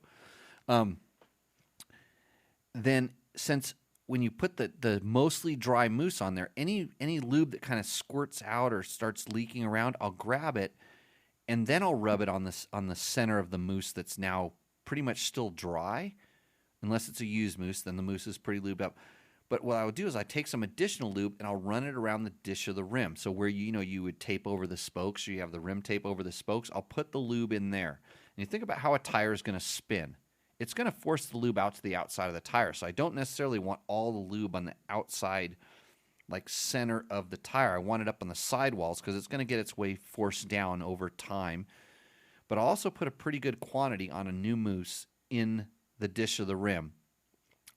C: Then since when you put the mostly dry mousse on there, any lube that kind of squirts out or starts leaking around, I'll grab it, and then I'll rub it on the center of the mousse that's now pretty much still dry. Unless it's a used mousse, then the mousse is pretty lubed up. But what I would do is I take some additional lube and I'll run it around the dish of the rim. So where you would tape over the spokes, or you have the rim tape over the spokes, I'll put the lube in there. And you think about how a tire is going to spin. it's going to force the lube out to the outside of the tire. So I don't necessarily want all the lube on the outside, like center of the tire. I want it up on the sidewalls because it's going to get its way forced down over time. But I'll also put a pretty good quantity on a new mousse in the dish of the rim.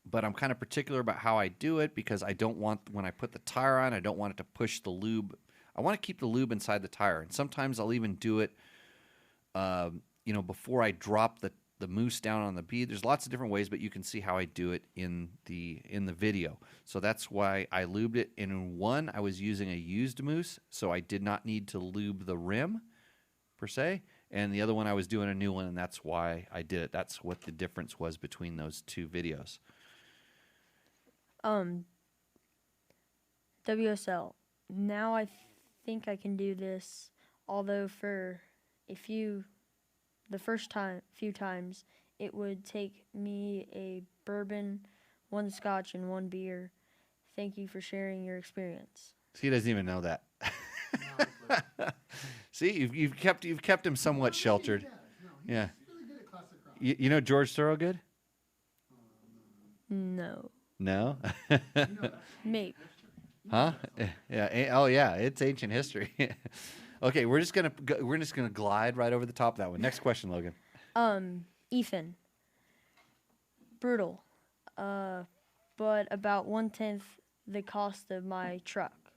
C: But I'm kind of particular about how I do it because I don't want, when I put the tire on, I don't want it to push the lube. I want to keep the lube inside the tire. And sometimes I'll even do it, before I drop the mousse down on the bead. There's lots of different ways, but you can see how I do it in the video. So that's why I lubed it. In one, I was using a used mousse, so I did not need to lube the rim per se. And the other one, I was doing a new one, and that's why I did it. That's what the difference was between those two videos.
D: WSL. Now I think I can do this, although for the few times, it would take me a bourbon, 1 scotch, and 1 beer. Thank you for sharing your experience.
C: See, he doesn't even know that. See, you've kept him somewhat sheltered. Yeah. You know George Thorogood?
D: No.
C: No?
D: Maybe.
C: Huh? Yeah. Oh, yeah. It's ancient history. Okay, we're just gonna glide right over the top of that one. Next question, Logan.
D: Ethan. Brutal. But about 1/10 the cost of my truck.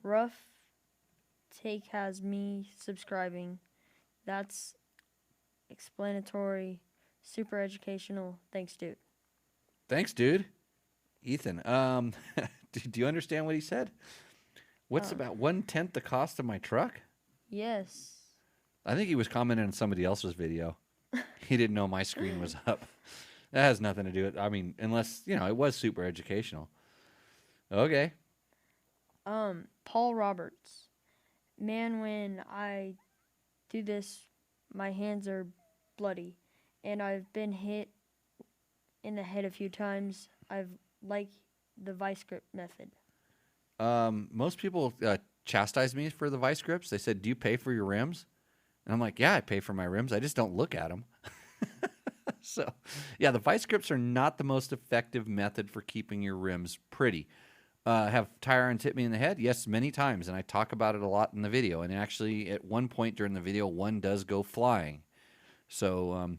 D: Rough take has me subscribing. That's explanatory, super educational. Thanks, dude.
C: Thanks, dude. Ethan, do you understand what he said? What's about 1/10 the cost of my truck?
D: Yes.
C: I think he was commenting on somebody else's video. He didn't know my screen was up. That has nothing to do with, unless, it was super educational. Okay.
D: Paul Roberts. Man, when I do this, my hands are bloody, and I've been hit in the head a few times. I've like the vice grip method.
C: Most people chastise me for the vice grips. They said, "Do you pay for your rims?" And I'm like, "Yeah, I pay for my rims. I just don't look at them." So, yeah, the vice grips are not the most effective method for keeping your rims pretty. Have tire irons hit me in the head? Yes, many times, and I talk about it a lot in the video. And actually, at one point during the video, one does go flying. So,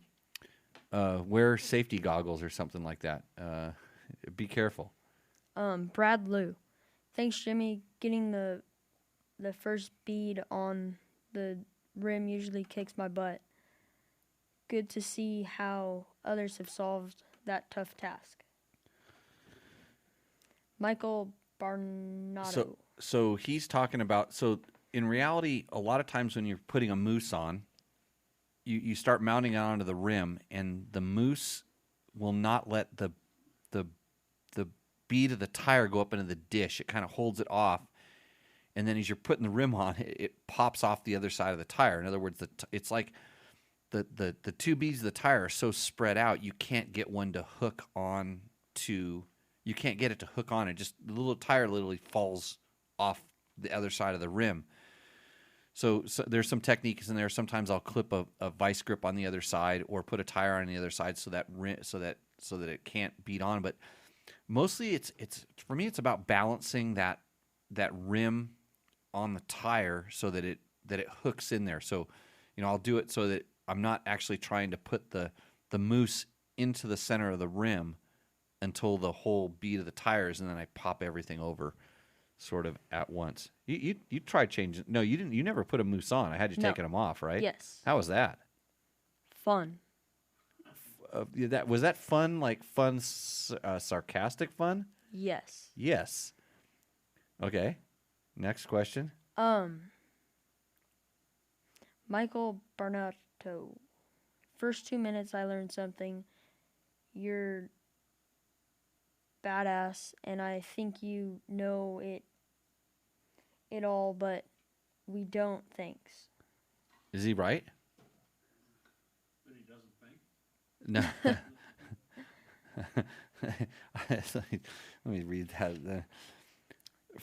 C: wear safety goggles or something like that. Be careful.
D: Brad Lou. Thanks, Jimmy. Getting the first bead on the rim usually kicks my butt. Good to see how others have solved that tough task. Michael Barnato.
C: So he's talking about, so in reality, a lot of times when you're putting a mousse on, you start mounting it onto the rim, and the mousse will not let the bead of the tire go up into the dish. It kind of holds it off, and then as you're putting the rim on, it pops off the other side of the tire. In other words, it's like the two beads of the tire are so spread out, you can't get one to hook on to. You can't get it to hook on. It just, the little tire literally falls off the other side of the rim. So there's some techniques in there. Sometimes I'll clip a vice grip on the other side, or put a tire on the other side so that it can't beat on. But mostly it's for me, it's about balancing that rim on the tire so that it hooks in there. So, I'll do it so that I'm not actually trying to put the mousse into the center of the rim until the whole bead of the tires, and then I pop everything over sort of at once. You tried changing. No, you didn't. You never put a mousse on. I had you taking them off, right?
D: Yes.
C: How was that?
D: Fun.
C: Was that fun? Like fun, sarcastic fun?
D: Yes.
C: Yes. Okay. Next question.
D: Michael Barnato. First 2 minutes, I learned something. You're badass, and I think you know it all, but we don't. Thanks.
C: Is he right?
E: That he doesn't think?
C: No. Let me read that.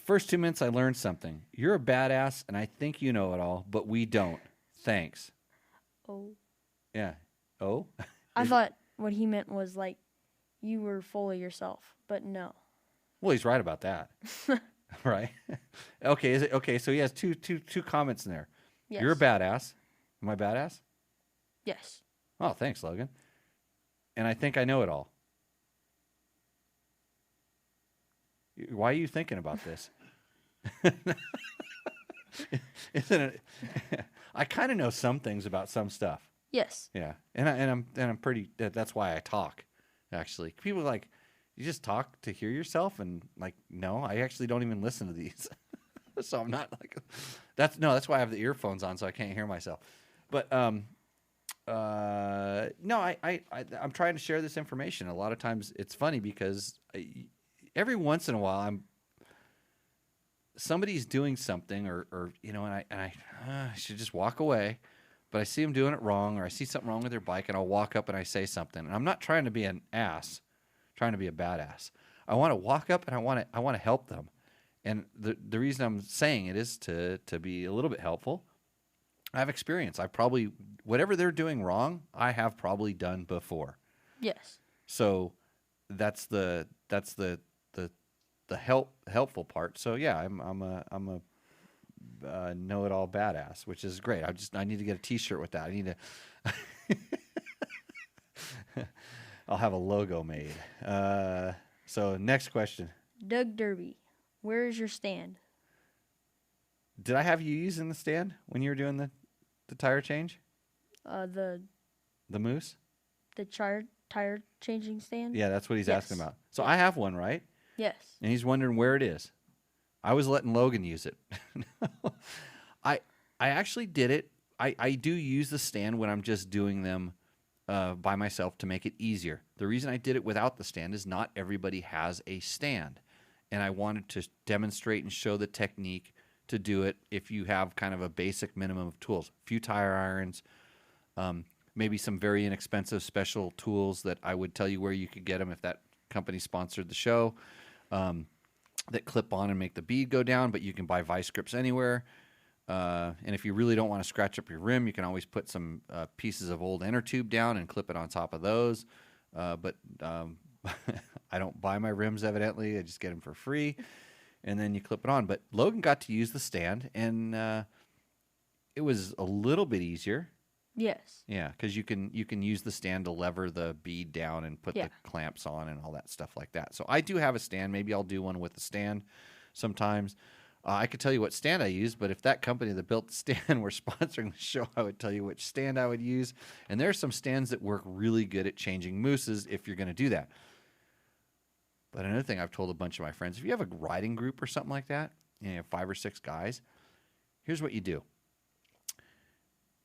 C: First 2 minutes, I learned something. You're a badass, and I think you know it all, but we don't. Thanks.
D: Oh.
C: Yeah. Oh?
D: I thought what he meant was like you were full of yourself, but no.
C: Well, he's right about that. Right? Okay, is it okay, so he has two comments in there.
D: Yes.
C: You're a badass. Am I badass?
D: Yes.
C: Oh, thanks, Logan. And I think I know it all. Why are you thinking about this? Isn't it? I kind of know some things about some stuff.
D: Yes.
C: Yeah, and I'm pretty. That's why I talk. Actually, people are like, you just talk to hear yourself, and like, no, I actually don't even listen to these. So I'm not like, that's why I have the earphones on, so I can't hear myself. But no, I'm trying to share this information. A lot of times it's funny because every once in a while somebody's doing something or and I should just walk away, but I see them doing it wrong, or I see something wrong with their bike, and I'll walk up and I say something. And I'm not trying to be an ass, trying to be a badass. I want to walk up and I want to help them. And the reason I'm saying it is to be a little bit helpful. I have experience. Whatever they're doing wrong, I have probably done before.
D: Yes.
C: So that's the helpful part. So yeah, I'm a know-it-all badass, which is great. I need to get a T-shirt with that. I need to. I'll have a logo made. So next question.
D: Doug Derby, where is your stand?
C: Did I have you using the stand when you were doing the tire change?
D: The
C: mousse?
D: The tire changing stand?
C: Yeah, that's what he's
D: Yes.
C: asking about. So I have one, right?
D: Yes.
C: And he's wondering where it is. I was letting Logan use it. I actually did it. I do use the stand when I'm just doing them by myself to make it easier. The reason I did it without the stand is not everybody has a stand. And I wanted to demonstrate and show the technique to do it if you have kind of a basic minimum of tools. A few tire irons, maybe some very inexpensive special tools that I would tell you where you could get them if that company sponsored the show, that clip on and make the bead go down, but you can buy vice grips anywhere. And if you really don't want to scratch up your rim, you can always put some pieces of old inner tube down and clip it on top of those. But I don't buy my rims, evidently. I just get them for free. And then you clip it on. But Logan got to use the stand, and it was a little bit easier.
D: Yes.
C: Yeah, because you can use the stand to lever the bead down and put the clamps on and all that stuff like that. So I do have a stand. Maybe I'll do one with the stand sometimes. I could tell you what stand I use, but if that company that built the stand were sponsoring the show, I would tell you which stand I would use. And there are some stands that work really good at changing mousses if you're going to do that. But another thing I've told a bunch of my friends, if you have a riding group or something like that, you have 5 or 6 guys, here's what you do.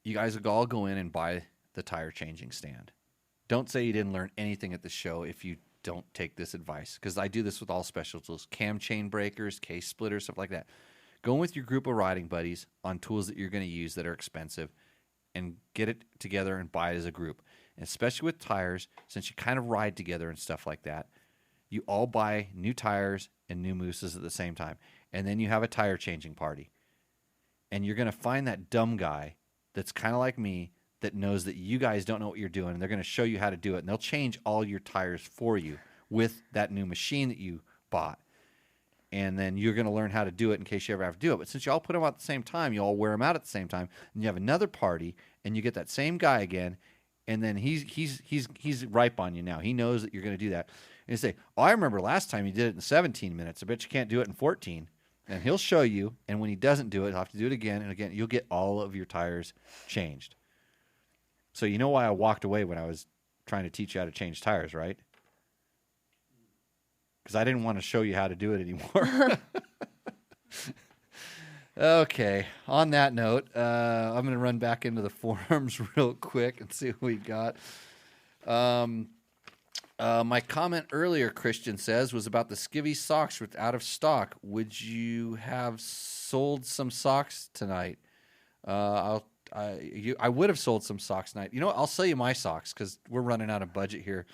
C: You guys will all go in and buy the tire changing stand. Don't say you didn't learn anything at the show if you don't take this advice, because I do this with all special tools, cam chain breakers, case splitters, stuff like that. Go in with your group of riding buddies on tools that you're going to use that are expensive and get it together and buy it as a group. And especially with tires, since you kind of ride together and stuff like that, you all buy new tires and new mousses at the same time. And then you have a tire changing party. And you're going to find that dumb guy that's kind of like me that knows that you guys don't know what you're doing. And they're going to show you how to do it. And they'll change all your tires for you with that new machine that you bought. And then you're going to learn how to do it in case you ever have to do it. But since you all put them out at the same time, you all wear them out at the same time. And you have another party, and you get that same guy again. And then he's ripe on you now. He knows that you're going to do that. And you say, oh, I remember last time you did it in 17 minutes. I bet you can't do it in 14. And he'll show you. And when he doesn't do it, he'll have to do it again and again. You'll get all of your tires changed. So you know why I walked away when I was trying to teach you how to change tires, right? Because I didn't want to show you how to do it anymore. Okay, on that note, I'm going to run back into the forums real quick and see what we got. My comment earlier, Christian says, was about the skivvy socks with out of stock. Would you have sold some socks tonight? I would have sold some socks tonight. You know what? I'll sell you my socks because we're running out of budget here,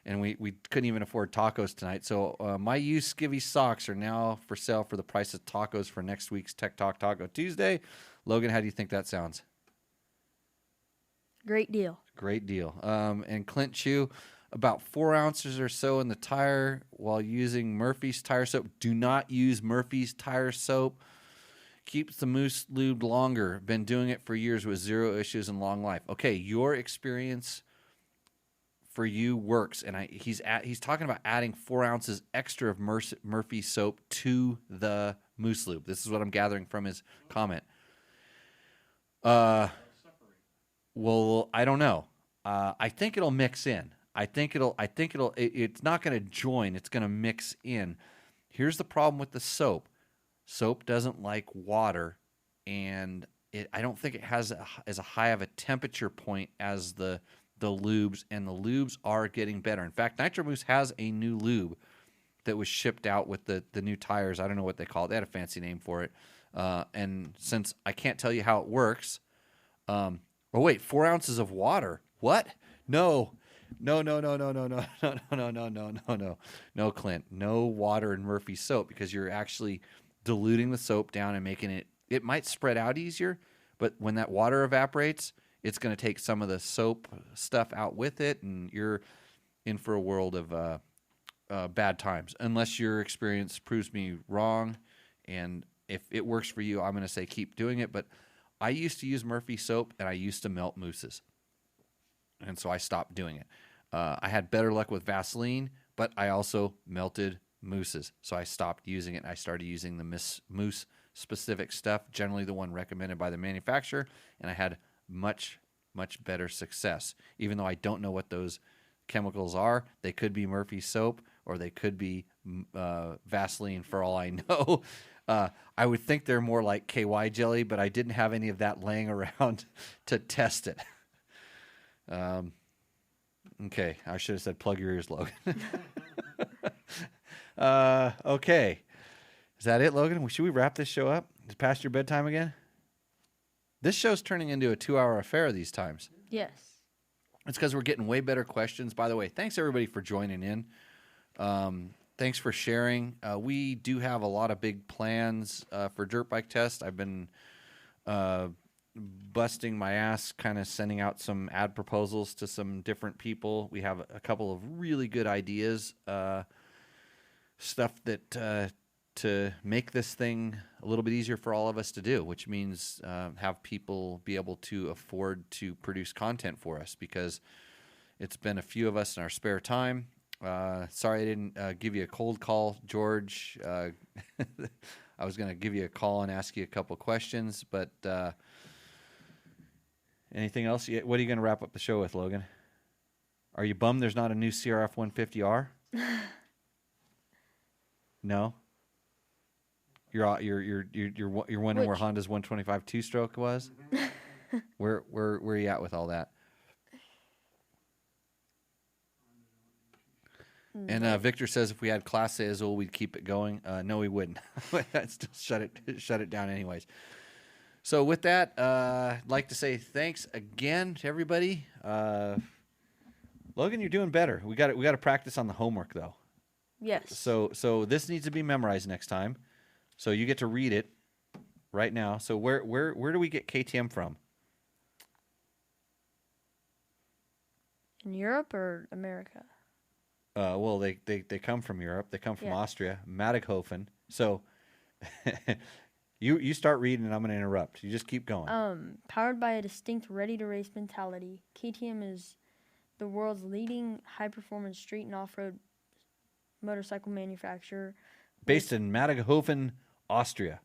C: and we couldn't even afford tacos tonight. So my used skivvy socks are now for sale for the price of tacos for next week's Tech Talk Taco Tuesday. Logan, how do you think that sounds?
D: Great deal.
C: Great deal. And Clint Chew, about 4 ounces or so in the tire while using Murphy's tire soap. Do not use Murphy's tire soap. Keeps the mousse lubed longer. Been doing it for years with 0 issues and long life. Okay, your experience for you works, and he's talking about adding 4 ounces extra of Murphy soap to the mousse lube. This is what I'm gathering from his comment. Well, I don't know. I think it'll mix in. It's not going to join. It's going to mix in. Here's the problem with the soap. Soap doesn't like water, and I don't think it has as high of a temperature point as the lubes, and the lubes are getting better. In fact, Nitro Mousse has a new lube that was shipped out with the new tires. I don't know what they call it. They had a fancy name for it. And since I can't tell you how it works, 4 ounces of water. What? No, Clint. No water in Murphy soap, because you're actually diluting the soap down and making it might spread out easier, but when that water evaporates, it's going to take some of the soap stuff out with it, and you're in for a world of bad times, unless your experience proves me wrong. And if it works for you, I'm going to say keep doing it. But I used to use Murphy soap, and I used to melt mousses, and so I stopped doing it. I had better luck with Vaseline, but I also melted mousses, so I stopped using it. I started using the mousse specific stuff, generally the one recommended by the manufacturer, and I had much better success. Even though I don't know what those chemicals are, they could be Murphy soap, or they could be Vaseline for all I know. I would think they're more like KY jelly, but I didn't have any of that laying around to test it. Okay, I should have said plug your ears, Logan. Okay. Is that it, Logan? Should we wrap this show up? Is it past your bedtime again? This show's turning into a 2-hour affair these times.
D: Yes.
C: It's because we're getting way better questions. By the way, thanks everybody for joining in. Thanks for sharing. We do have a lot of big plans for Dirt Bike Test. I've been busting my ass kind of sending out some ad proposals to some different people. We have a couple of really good ideas, stuff that to make this thing a little bit easier for all of us to do, which means have people be able to afford to produce content for us, because it's been a few of us in our spare time. Sorry I didn't give you a cold call, George. I was going to give you a call and ask you a couple questions, but anything else? What are you going to wrap up the show with, Logan? Are you bummed there's not a new CRF 150R? No. You're wondering where Honda's 125 two-stroke was? Where are you at with all that? And Victor says if we had Class A Azul, we'd keep it going. No, we wouldn't. I'd still shut it down anyways. So with that, I'd like to say thanks again to everybody. Logan, you're doing better. We got to practice on the homework though.
D: Yes.
C: So this needs to be memorized next time. So you get to read it right now. So where do we get KTM from?
D: In Europe or America?
C: Well, they come from Europe. They come from Austria, Mattighofen. So you start reading, and I'm going to interrupt. You just keep going.
D: Powered by a distinct ready-to-race mentality, KTM is the world's leading high-performance street and off-road motorcycle manufacturer.
C: Based in Mattighofen, Austria.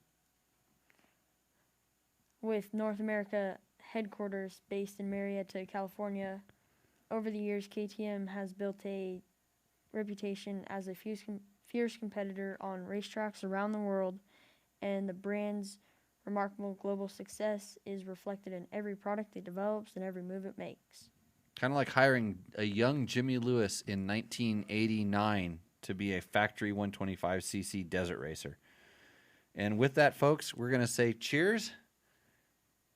D: With North America headquarters based in Marietta, California. Over the years, KTM has built a reputation as a fierce competitor on racetracks around the world, and the brand's remarkable global success is reflected in every product it develops and every move it makes.
C: Kind of like hiring a young Jimmy Lewis in 1989 to be a factory 125cc desert racer. And with that, folks, we're going to say cheers.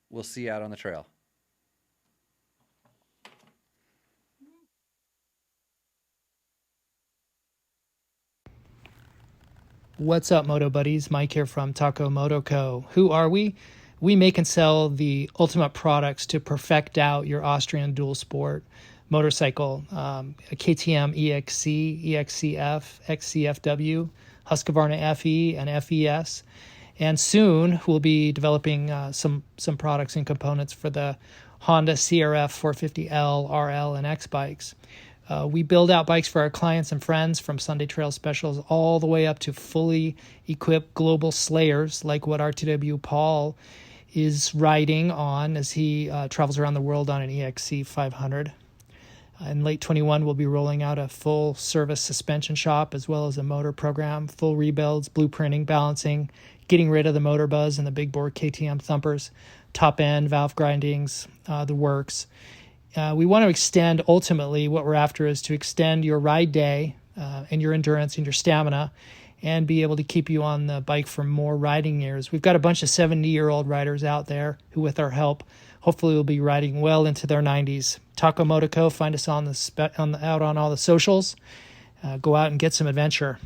C: We'll see you out on the trail.
A: What's up, Moto Buddies? Mike here from Taco Moto Co. Who are we? we make and sell the ultimate products to perfect out your Austrian dual sport motorcycle, a KTM EXC, EXCF, XCFW, Husqvarna FE, and FES. And soon we'll be developing some products and components for the Honda CRF 450L, RL, and X bikes. We build out bikes for our clients and friends, from Sunday Trail Specials all the way up to fully equipped global slayers like what R2W Paul is riding on as he travels around the world on an EXC 500. In late 21, we'll be rolling out a full service suspension shop as well as a motor program, full rebuilds, blueprinting, balancing, getting rid of the motor buzz and the big bore KTM thumpers, top end, valve grindings, the works. We want to extend, ultimately, what we're after is to extend your ride day and your endurance and your stamina and be able to keep you on the bike for more riding years. We've got a bunch of 70-year-old riders out there who, with our help, hopefully will be riding well into their 90s. Taco Moto Co. Find us out on all the socials. Go out and get some adventure.